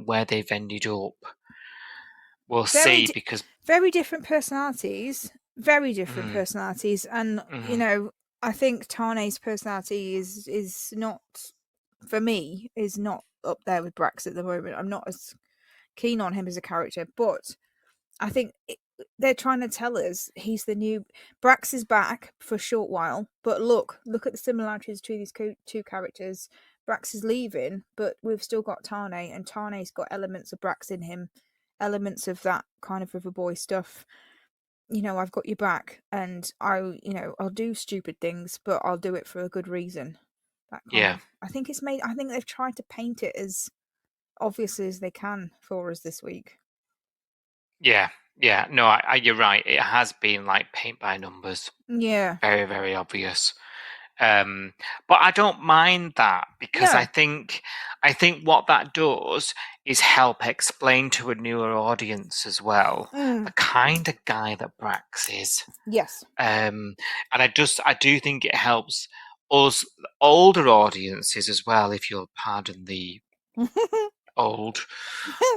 where they've ended up, we'll see, because very different personalities, and I think Tane's personality is not, for me, is not up there with Brax at the moment. I'm not as keen on him as a character, but I think they're trying to tell us he's the new Brax is back for a short while, but look at the similarities between these two characters. Brax is leaving, but we've still got Tane, and Tane's got elements of Brax in him, elements of that kind of river boy stuff. I've got your back, and I'll do stupid things, but I'll do it for a good reason. I think they've tried to paint it as obviously as they can for us this week. Yeah. No, you're right. It has been like paint by numbers. Yeah. Very, very obvious. But I don't mind that, because I think what that does is help explain to a newer audience as well the kind of guy that Brax is. Yes. And I do think it helps us older audiences as well, if you'll pardon the old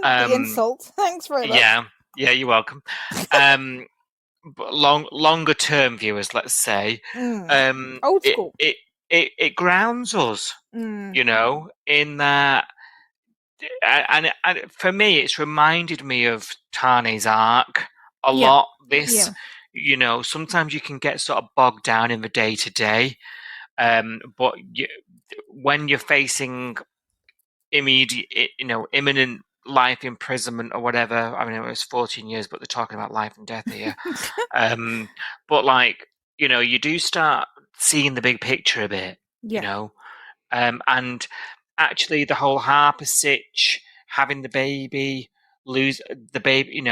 the insult. Thanks very much. Yeah, you're welcome. But longer term viewers, let's say, old school. It grounds us, in that, and for me, it's reminded me of Tane's arc a lot. This, sometimes you can get sort of bogged down in the day to day, but when you're facing imminent life imprisonment or whatever. I mean, it was 14 years, but they're talking about life and death here. But you do start seeing the big picture a bit, and actually the whole Harper sitch, having the baby, lose the baby,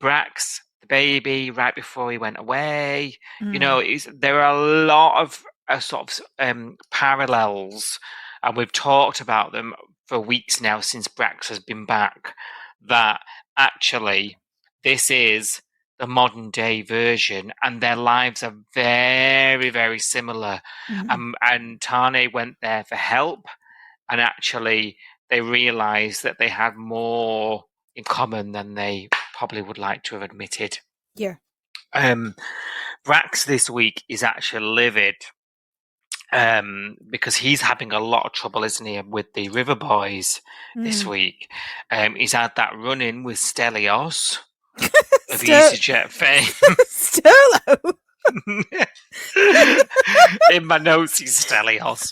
Brax, the baby, right before he went away. You know, there are a lot of sort of parallels, and we've talked about them for weeks now since Brax has been back, that actually this is the modern day version, and their lives are very, very similar. And Tane went there for help, and actually they realised that they had more in common than they probably would like to have admitted. Yeah. Brax this week is actually livid because he's having a lot of trouble, isn't he, with the River Boys this week. He's had that run-in with Stelios of EasyJet fame. Sterlo? In my notes, he's Stelios.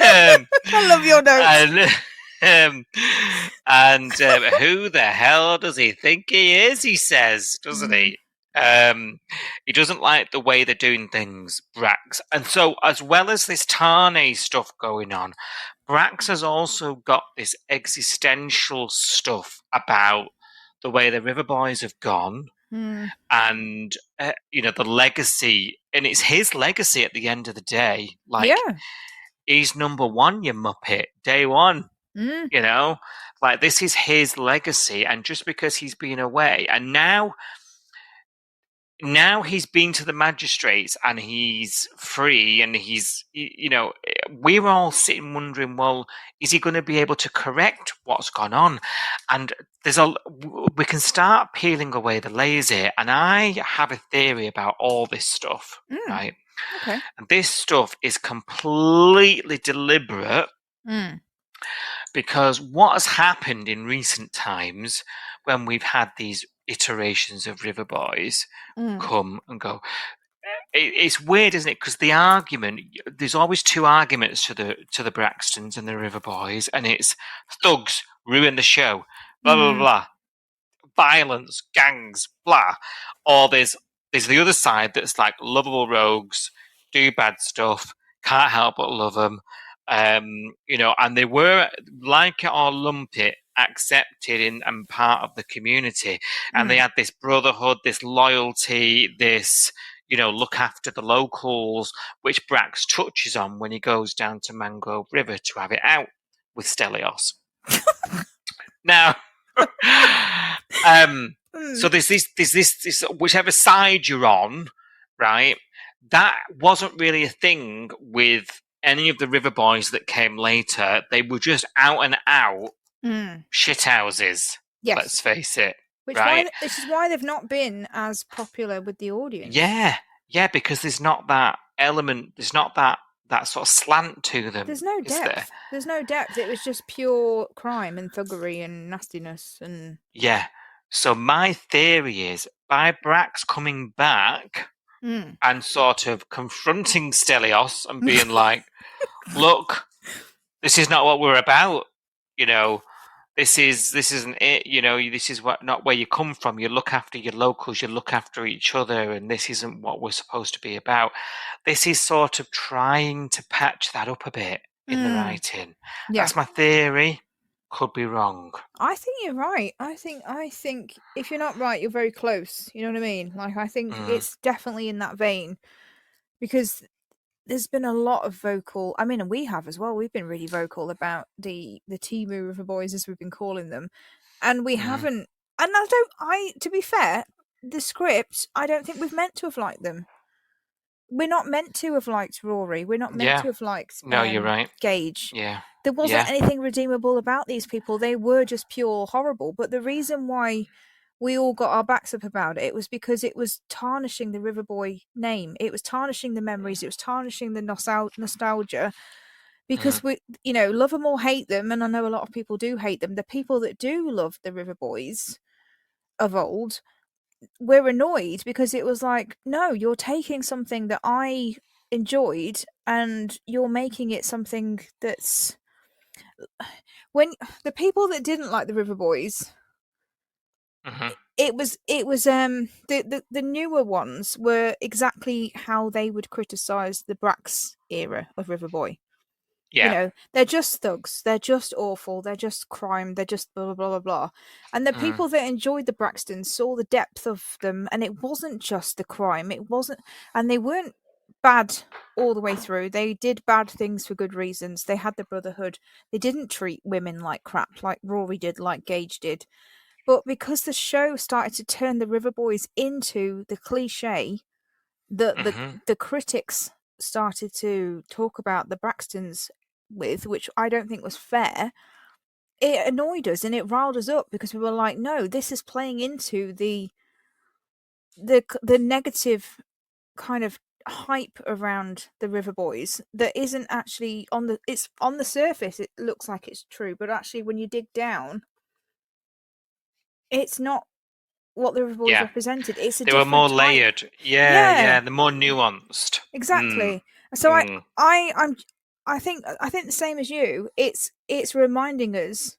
I love your notes. And who the hell does he think he is? He says, doesn't he? He doesn't like the way they're doing things, Brax. And so, as well as this Tane stuff going on, Brax has also got this existential stuff about the way the River Boys have gone. And the legacy, and it's his legacy at the end of the day. Like, he's number one, you muppet, day one. You know, like, this is his legacy, and just because he's been away, and now he's been to the magistrates and he's free, and we're all sitting wondering, well, is he going to be able to correct what's gone on? And we can start peeling away the layers here, and I have a theory about all this stuff, right? Okay. And this stuff is completely deliberate, because what has happened in recent times when we've had these iterations of River Boys come and go, it's weird, isn't it? Because the argument, there's always two arguments to the Braxtons and the River Boys, and it's thugs ruin the show, blah blah blah, violence, gangs, blah. Or there's the other side that's like lovable rogues, do bad stuff, can't help but love them. And they were, like it or lump it, accepted and part of the community, and they had this brotherhood, this loyalty, this look after the locals, which Brax touches on when he goes down to Mangrove River to have it out with Stelios. Now, so there's this whichever side you're on, right? That wasn't really a thing with any of the River Boys that came later. They were just out and out shithouses. Yes. Let's face it. This is why they've not been as popular with the audience. Yeah, because there's not that element. There's not that sort of slant to them. There's no depth. There's no depth. It was just pure crime and thuggery and nastiness and. Yeah. So my theory is, by Brax coming back and sort of confronting Stelios and being like, look, this is not what we're about. This isn't it. This is not where you come from. You look after your locals, you look after each other, and this isn't what we're supposed to be about. This is sort of trying to patch that up a bit in the writing. Yeah. That's my theory. Could be wrong. I think you're right. I think if you're not right, you're very close. You know what I mean? Like, I think it's definitely in that vein, because there's been a lot of vocal. I mean, and we have as well. We've been really vocal about the Timu River Boys, as we've been calling them, and we haven't. And to be fair, the script, I don't think we've meant to have liked them. We're not meant to have liked Rory. We're not meant to have liked. No, you're right. Gage. Yeah. There wasn't anything redeemable about these people. They were just pure horrible. But the reason why we all got our backs up about it was because it was tarnishing the River Boy name. It was tarnishing the memories. It was tarnishing the nostalgia. Because we, love them or hate them, and I know a lot of people do hate them. The people that do love the River Boys of old, we're annoyed because it was like, no, you're taking something that I enjoyed and you're making it something that's. When the people that didn't like the River Boys, it was the newer ones were exactly how they would criticize the Brax era of River Boy. Yeah. They're just thugs. They're just awful. They're just crime. They're just blah, blah, blah, blah, blah. And the people that enjoyed the Braxtons saw the depth of them, and it wasn't just the crime. It wasn't, and they weren't bad all the way through. They did bad things for good reasons. They had the brotherhood. They didn't treat women like crap, like Rory did, like Gage did. But because the show started to turn the River Boys into the cliche, the critics started to talk about the Braxtons with, which I don't think was fair. It annoyed us and it riled us up because we were like, no, this is playing into the negative kind of hype around the River Boys that isn't actually it's on the surface it looks like it's true, but actually when you dig down, it's not what the River Boys represented. It's a they were different more type. layered. Yeah, they're more nuanced. Exactly. So I think the same as you. It's reminding us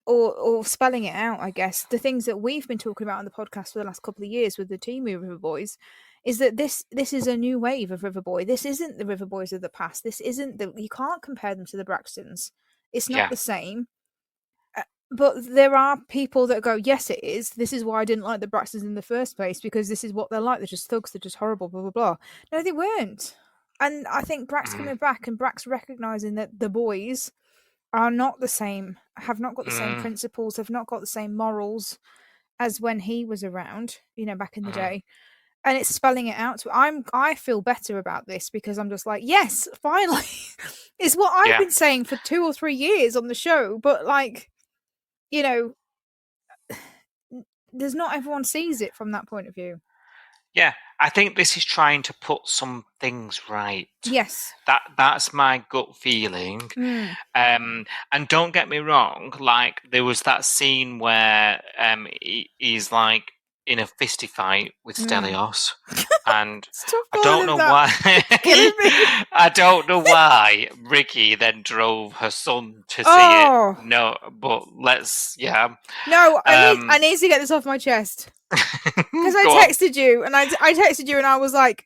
or spelling it out, I guess, the things that we've been talking about on the podcast for the last couple of years with the Timu River Boys, is that this is a new wave of River Boy. This isn't the River Boys of the past. This isn't you can't compare them to the Braxtons. It's not the same. But there are people that go, yes, it is. This is why I didn't like the Braxtons in the first place, because this is what they're like. They're just thugs. They're just horrible, blah, blah, blah. No, they weren't. And I think Brax coming back and Brax recognising that the boys are not the same, have not got the same principles, have not got the same morals as when he was around, back in the day. And it's spelling it out. I feel better about this because I'm just like, yes, finally. It's what I've been saying for 2 or 3 years on the show, but there's not everyone sees it from that point of view. Yeah, I think this is trying to put some things right. Yes. That's my gut feeling. And don't get me wrong, like there was that scene where he's like in a fisty fight with Stelios. And I don't know why I don't know why Ricky then drove her son to see it. No, but No, I need to get this off my chest. Because I texted you and I texted you and I was like,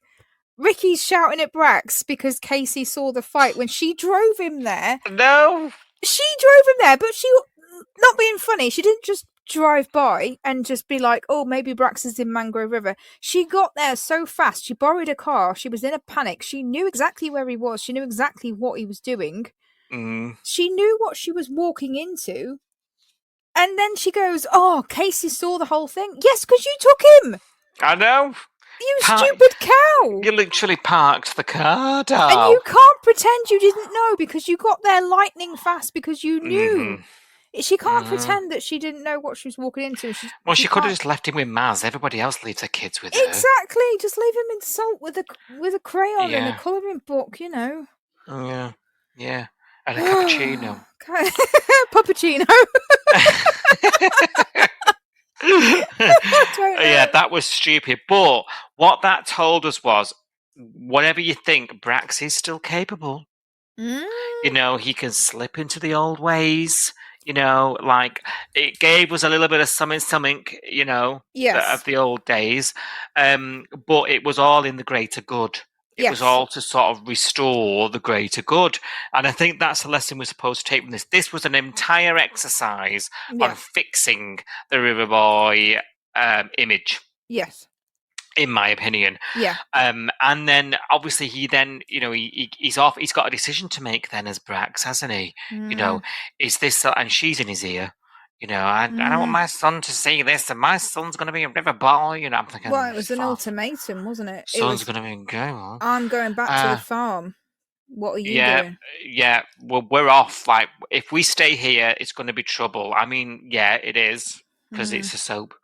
Ricky's shouting at Brax because Casey saw the fight when she drove him there. No. She drove him there, but she, not being funny, she didn't just drive by and just be like, oh, maybe Brax is in Mangrove River. She got there so fast. She borrowed a car. She was in a panic. She knew exactly where he was. She knew exactly what he was doing. She knew what she was walking into. And then she goes, oh, Casey saw the whole thing. Yes, because you took him. I know. You stupid cow. You literally parked the car down. And you can't pretend you didn't know because you got there lightning fast because you knew. She can't pretend that she didn't know what she was walking into. She could have just left him with Maz. Everybody else leaves their kids with her. Exactly. Just leave him in salt with a crayon and a colouring book, Yeah. Yeah. And a cappuccino. Puppuccino. Yeah, that was stupid. But what that told us was, whatever you think, Brax is still capable. He can slip into the old ways. Like it gave us a little bit of something, of the old days. But it was all in the greater good. It was all to sort of restore the greater good. And I think that's the lesson we're supposed to take from this. This was an entire exercise on fixing the River Boy image. Yes. In my opinion. Yeah. And then obviously he's off. He's got a decision to make then as Brax, hasn't he? Is this, and she's in his ear. I don't want my son to see this, and my son's going to be a river boy. I'm thinking. Well, it was an ultimatum, wasn't it? Son's going to be in jail. I'm going back to the farm. What are you doing? Yeah. Well, we're off. Like, if we stay here, it's going to be trouble. I mean, yeah, it is because it's a soap.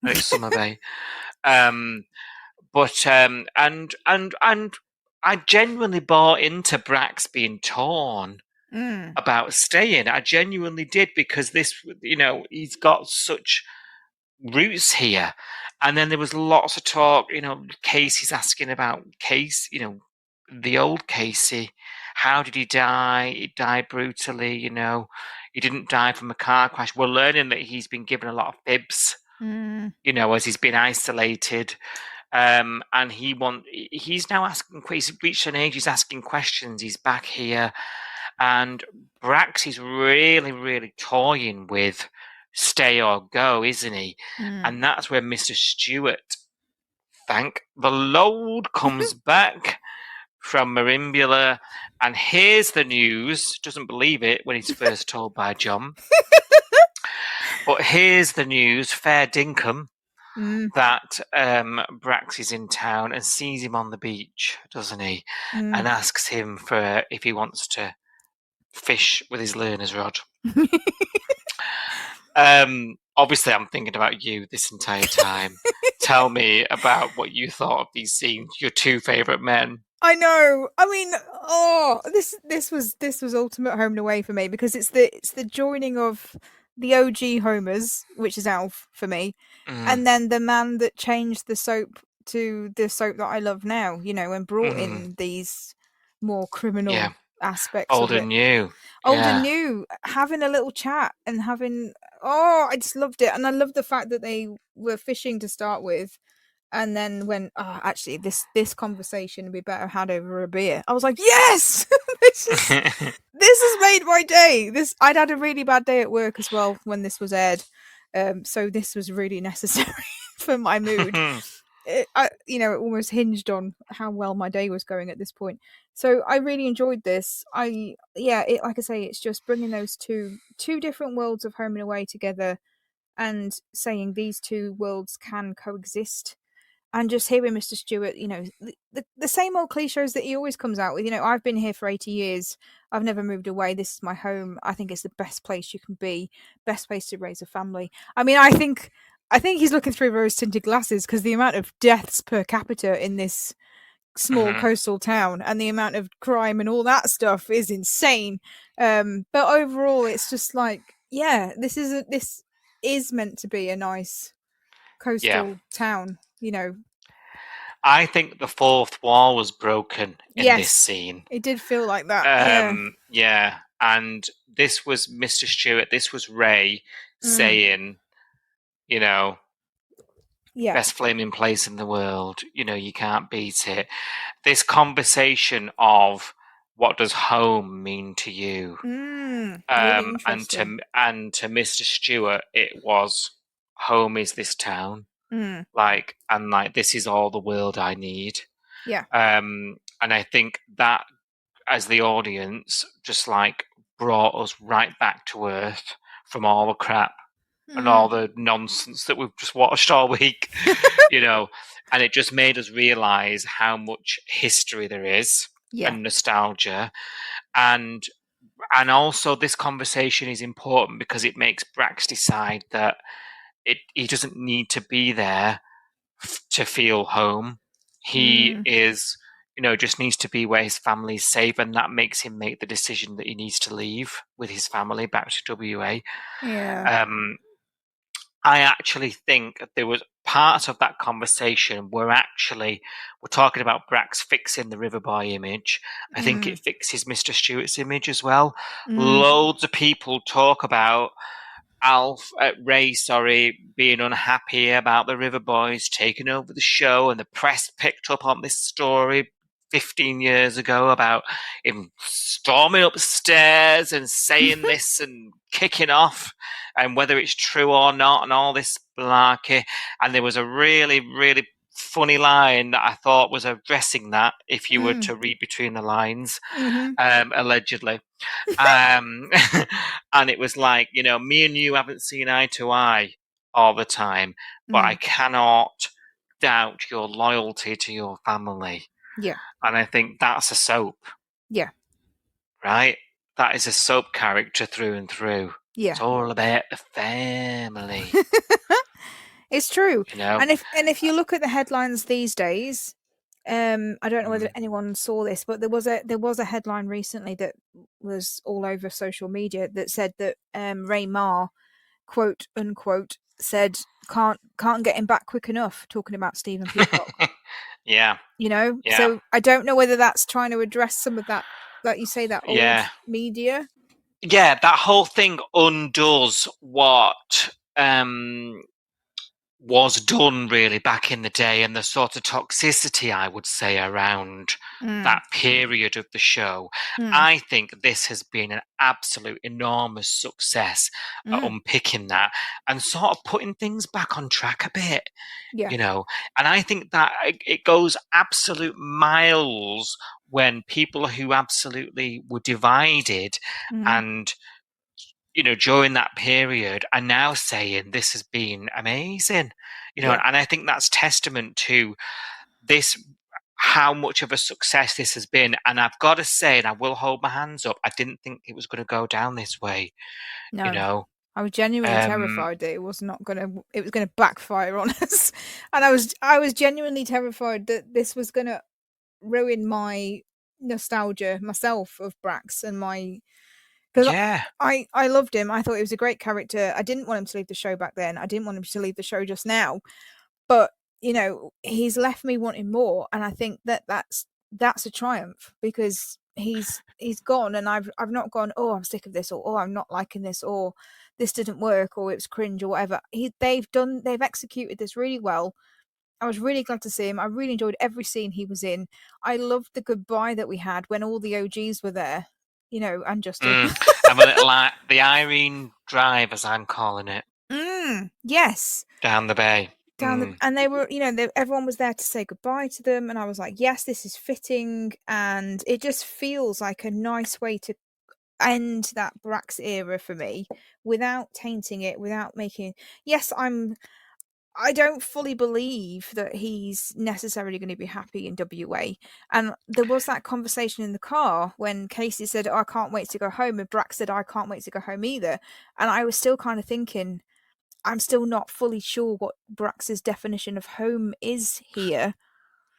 It's Summer Bay. But and I genuinely bought into Brax being torn about staying. I genuinely did, because this, he's got such roots here. And then there was lots of talk, Casey's asking about the old Casey. How did he die? He died brutally, He didn't die from a car crash. We're learning that he's been given a lot of fibs, as he's been isolated. And he's now asking. He's reached an age. He's asking questions. He's back here, and Brax is really, really toying with stay or go, isn't he? And that's where Mr. Stewart, thank the Lord, comes back from Marimbula and hears the news. Doesn't believe it when he's first told by John, but hears the news, fair dinkum, that Brax is in town and sees him on the beach, doesn't he? And asks him for if he wants to fish with his learner's rod. Obviously, I'm thinking about you this entire time. Tell me about what you thought of these scenes. Your two favourite men. I know. I mean, this was ultimate home and away for me, because it's the joining of the OG Homers, which is Alf for me, and then the man that changed the soap to the soap that I love now. And brought in these more criminal aspects. Old and new. Old and new, having a little chat and having. Oh, I just loved it, and I love the fact that they were fishing to start with. And then when actually this conversation would be better had over a beer, I was like, yes, this has made my day. I'd had a really bad day at work as well when this was aired, so this was really necessary for my mood. It almost hinged on how well my day was going at this point. So I really enjoyed this. Like I say, it's just bringing those two different worlds of home and away together, and saying these two worlds can coexist. And just hearing Mr. Stewart, the same old cliches that he always comes out with. I've been here for 80 years. I've never moved away. This is my home. I think it's the best place you can be. Best place to raise a family. I mean, I think he's looking through rose-tinted glasses, because the amount of deaths per capita in this small coastal town and the amount of crime and all that stuff is insane. But overall, it's just like, this is meant to be a nice coastal town. I think the fourth wall was broken in this scene. It did feel like that. Yeah. And this was Mr. Stewart, this was Ray saying, best flaming place in the world, you can't beat it. This conversation of what does home mean to you? Really and to Mr. Stewart, it was home is this town. This is all the world I need. And I think that as the audience just brought us right back to earth from all the crap and all the nonsense that we've just watched all week, and it just made us realize how much history there is and nostalgia. And also this conversation is important because it makes Brax decide that he doesn't need to be there to feel home. He is, just needs to be where his family's safe, and that makes him make the decision that he needs to leave with his family back to WA. I actually think there was part of that conversation where we're talking about Brax fixing the Riverboy image. I think it fixes Mr. Stewart's image as well. Loads of people talk about Ray, being unhappy about the River Boys taking over the show, and the press picked up on this story 15 years ago about him storming upstairs and saying this and kicking off, and whether it's true or not, and all this malarkey. And there was a really, really funny line that I thought was addressing that, if you were to read between the lines, allegedly. And it was like, me and you haven't seen eye to eye all the time, but I cannot doubt your loyalty to your family. And I think that's a soap. Right? That is a soap character through and through. It's all about the family. It's true. And if you look at the headlines these days, I don't know whether anyone saw this, but there was a headline recently that was all over social media that said that Ray Ma, quote unquote, said can't get him back quick enough, talking about Stephen Peacock. So I don't know whether that's trying to address some of that, like you say, that old media. That whole thing undoes what was done really back in the day, and the sort of toxicity, I would say, around that period of the show. I think this has been an absolute enormous success at unpicking that and sort of putting things back on track a bit. Yeah. You know, and I think that it goes absolute miles when people who absolutely were divided and, you know, during that period are now saying this has been amazing, you know, and I think that's testament to this, how much of a success this has been. And I've got to say, and I will hold my hands up, I didn't think it was going to go down this way. No. You know, I was genuinely terrified that it was going to backfire on us. And I was genuinely terrified that this was going to ruin my nostalgia myself of Brax and my, because I loved him. I thought he was a great character. I didn't want him to leave the show back then. I didn't want him to leave the show just now. But, you know, he's left me wanting more, and I think that's a triumph, because he's gone, and I've not gone, oh, I'm sick of this, or oh, I'm not liking this, or this didn't work, or it was cringe, or whatever. They've executed this really well. I was really glad to see him. I really enjoyed every scene he was in. I loved the goodbye that we had when all the OGs were there, you know, and Justin. And a little, like, the Irene Drive, as I'm calling it. Yes. Down the bay. And they were, you know, everyone was there to say goodbye to them, and I was like, yes, this is fitting, and it just feels like a nice way to end that Brax era for me, without tainting it, without making. Yes, I don't fully believe that he's necessarily going to be happy in WA. And there was that conversation in the car when Casey said, oh, I can't wait to go home, and Brax said, I can't wait to go home either. And I was still kind of thinking, I'm still not fully sure what Brax's definition of home is here.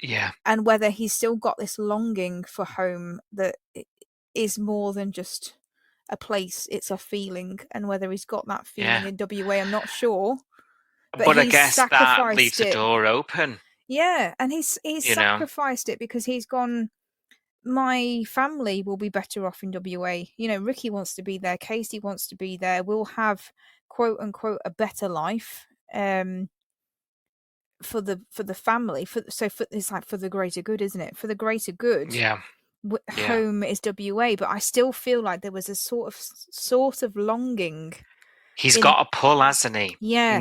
Yeah. And whether he's still got this longing for home that is more than just a place, it's a feeling. And whether he's got that feeling in WA, I'm not sure. But I guess that leaves the door open. Yeah, and he's sacrificed it, because he's gone, my family will be better off in WA. You know, Ricky wants to be there, Casey wants to be there. We'll have, quote unquote, a better life for the family. It's like for the greater good, isn't it? For the greater good. Yeah. Home is WA, but I still feel like there was a sort of longing. He's got a pull, hasn't he? Yeah.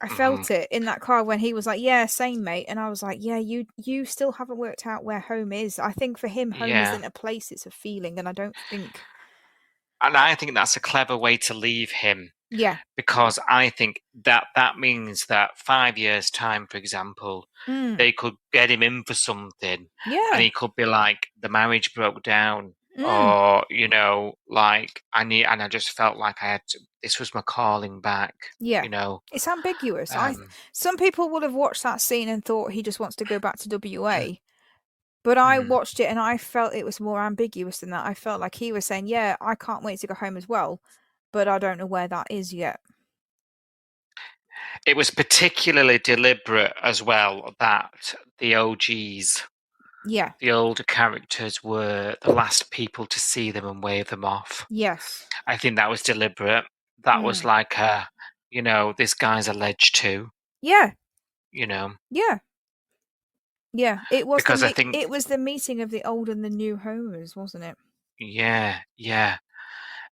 I felt it in that car when he was like, yeah, same, mate. And I was like, yeah, you still haven't worked out where home is. I think for him, home isn't a place, it's a feeling. And I don't think... And I think that's a clever way to leave him. Yeah. Because I think that means that 5 years' time, for example, they could get him in for something. Yeah. And he could be like, the marriage broke down. Or, you know, like, I just felt like this was my calling back. Yeah. You know, it's ambiguous. Some people would have watched that scene and thought he just wants to go back to WA. But I watched it and I felt it was more ambiguous than that. I felt like he was saying, yeah, I can't wait to go home as well, but I don't know where that is yet. It was particularly deliberate as well that the OGs, the older characters, were the last people to see them and wave them off. Yes. I think that was deliberate. That was like you know, this guy's a ledge too. Yeah. You know. Yeah. Yeah. It was because I think it was the meeting of the old and the new homers, wasn't it? Yeah, yeah.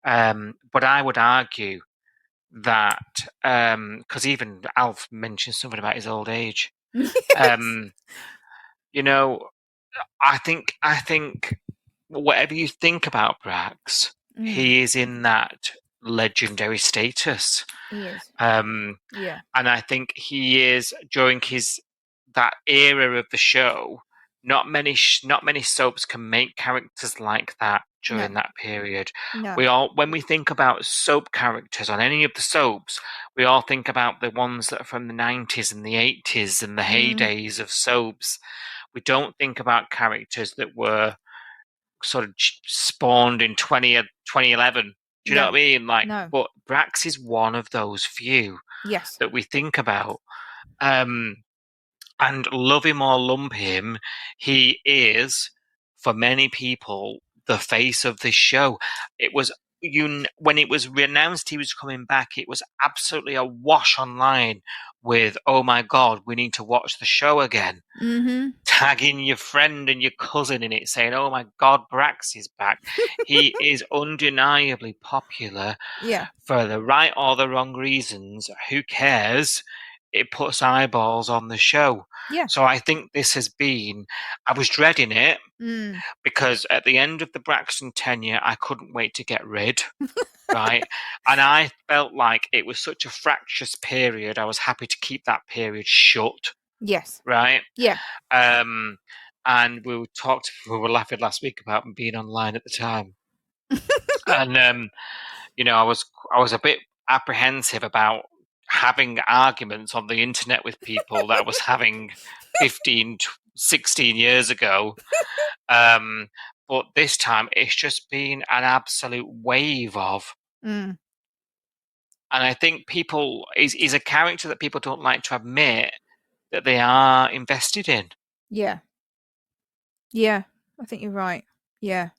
But I would argue that because even Alf mentioned something about his old age. Yes. You know, I think whatever you think about Brax, he is in that legendary status. He is. Yeah. And I think he is during that era of the show. Not many soaps can make characters like that during that period. No. When we think about soap characters on any of the soaps, we all think about the ones that are from the 90s and the 80s and the heydays of soaps. We don't think about characters that were sort of spawned in 2011. Do you know what I mean? Like, but Brax is one of those few that we think about. And love him or lump him, he is, for many people, the face of this show. It was when it was announced he was coming back, it was absolutely a wash online with, oh my God, we need to watch the show again. Mm-hmm. Tagging your friend and your cousin in it, saying, oh my God, Brax is back. He is undeniably popular. Yeah. For the right or the wrong reasons. Who cares? It puts eyeballs on the show. Yeah. So I think this has been, I was dreading it because at the end of the Braxton tenure, I couldn't wait to get rid. Right. And I felt like it was such a fractious period. I was happy to keep that period shut. Yes. Right. Yeah. And we were laughing last week about being online at the time. And, you know, I was a bit apprehensive about having arguments on the internet with people that I was having 15, 16 years ago. But this time it's just been an absolute wave of. And I think he's a character that people don't like to admit that they are invested in. Yeah. Yeah, I think you're right. Yeah.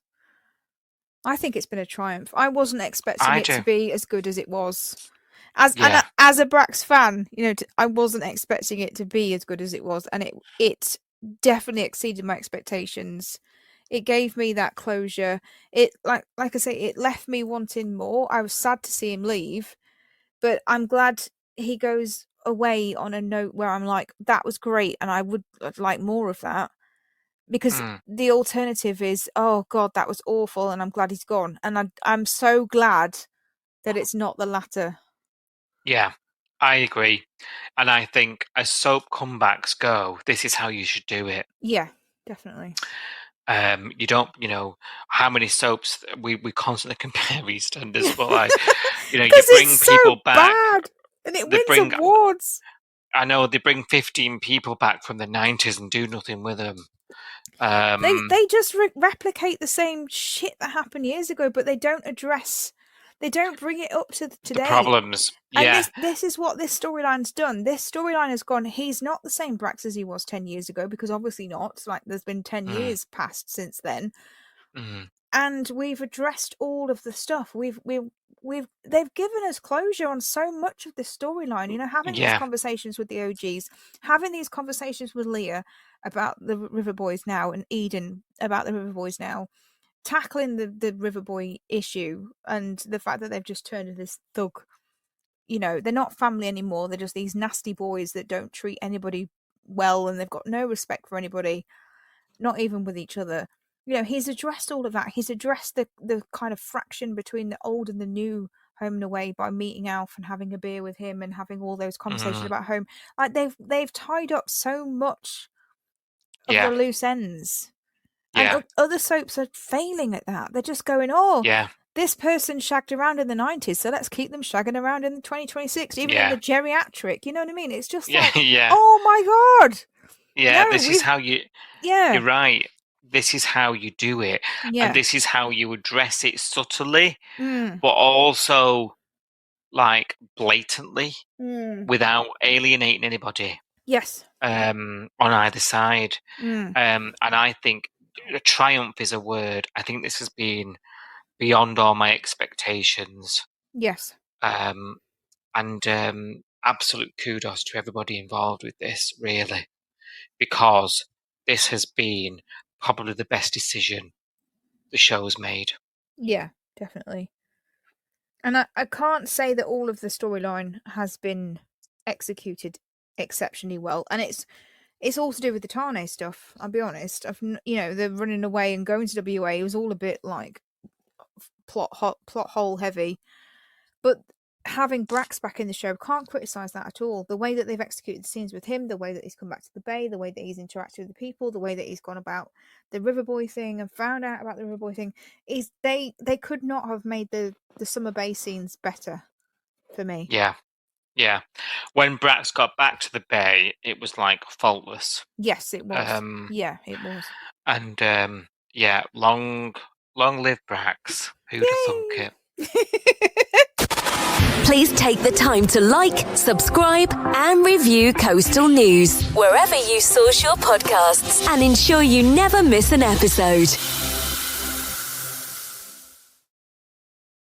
I think it's been a triumph. I wasn't expecting it to be as good as it was. As a Brax fan, you know, I wasn't expecting it to be as good as it was, and it definitely exceeded my expectations. It gave me that closure. It like I say, it left me wanting more. I was sad to see him leave, but I'm glad he goes away on a note where I'm like, that was great, and I would like more of that. Because the alternative is, oh God, that was awful, and I'm glad he's gone. And I'm so glad that it's not the latter. Yeah, I agree. And I think as soap comebacks go, this is how you should do it. Yeah, definitely. You don't, you know, how many soaps we constantly compare EastEnders, but like, you know, you bring it's people so back, bad, and it wins awards. I know they bring 15 people back from the 90s and do nothing with them. They just replicate the same shit that happened years ago, but they don't bring it up to today. The problems. Yeah. And this is what this storyline's done. This storyline has gone, he's not the same Brax as he was 10 years ago, because obviously not. Like, there's been 10 years passed since then. And we've addressed all of the stuff. They've given us closure on so much of this storyline. You know, having these conversations with the OGs, having these conversations with Leah about the River Boys now, and Eden about the River Boys now, tackling the River Boy issue and the fact that they've just turned into this thug. You know, they're not family anymore. They're just these nasty boys that don't treat anybody well, and they've got no respect for anybody, not even with each other. You know, he's addressed all of that. He's addressed the kind of fraction between the old and the new Home and Away by meeting Alf and having a beer with him and having all those conversations about home. Like, they've tied up so much of the loose ends. And other soaps are failing at that. They're just going, this person shagged around in the 90s, so let's keep them shagging around in the 2026, even in the geriatric. You know what I mean? It's just like, oh my God. Yeah, no, this is how you... Yeah. You're right. This is how you do it. Yeah. And this is how you address it subtly, but also, like, blatantly, without alienating anybody. Yes. On either side. And I think a triumph is a word. I think this has been beyond all my expectations. Yes. And absolute kudos to everybody involved with this, really, because this has been probably the best decision the show's made. Yeah, definitely. And I can't say that all of the storyline has been executed exceptionally well, and it's all to do with the Tane stuff. I'll be honest. You know, the running away and going to WA, it was all a bit like plot hole heavy. But having Brax back in the show, can't criticise that at all. The way that they've executed the scenes with him, the way that he's come back to the bay, the way that he's interacted with the people, the way that he's gone about the Riverboy thing and found out about the Riverboy thing, is they could not have made the Summer Bay scenes better for me. Yeah. Yeah. When Brax got back to the bay, it was like faultless. Yes, it was. Yeah, it was. And long live Brax. Who'd have thunk it? Please take the time to like, subscribe, and review Coastal News wherever you source your podcasts, and ensure you never miss an episode.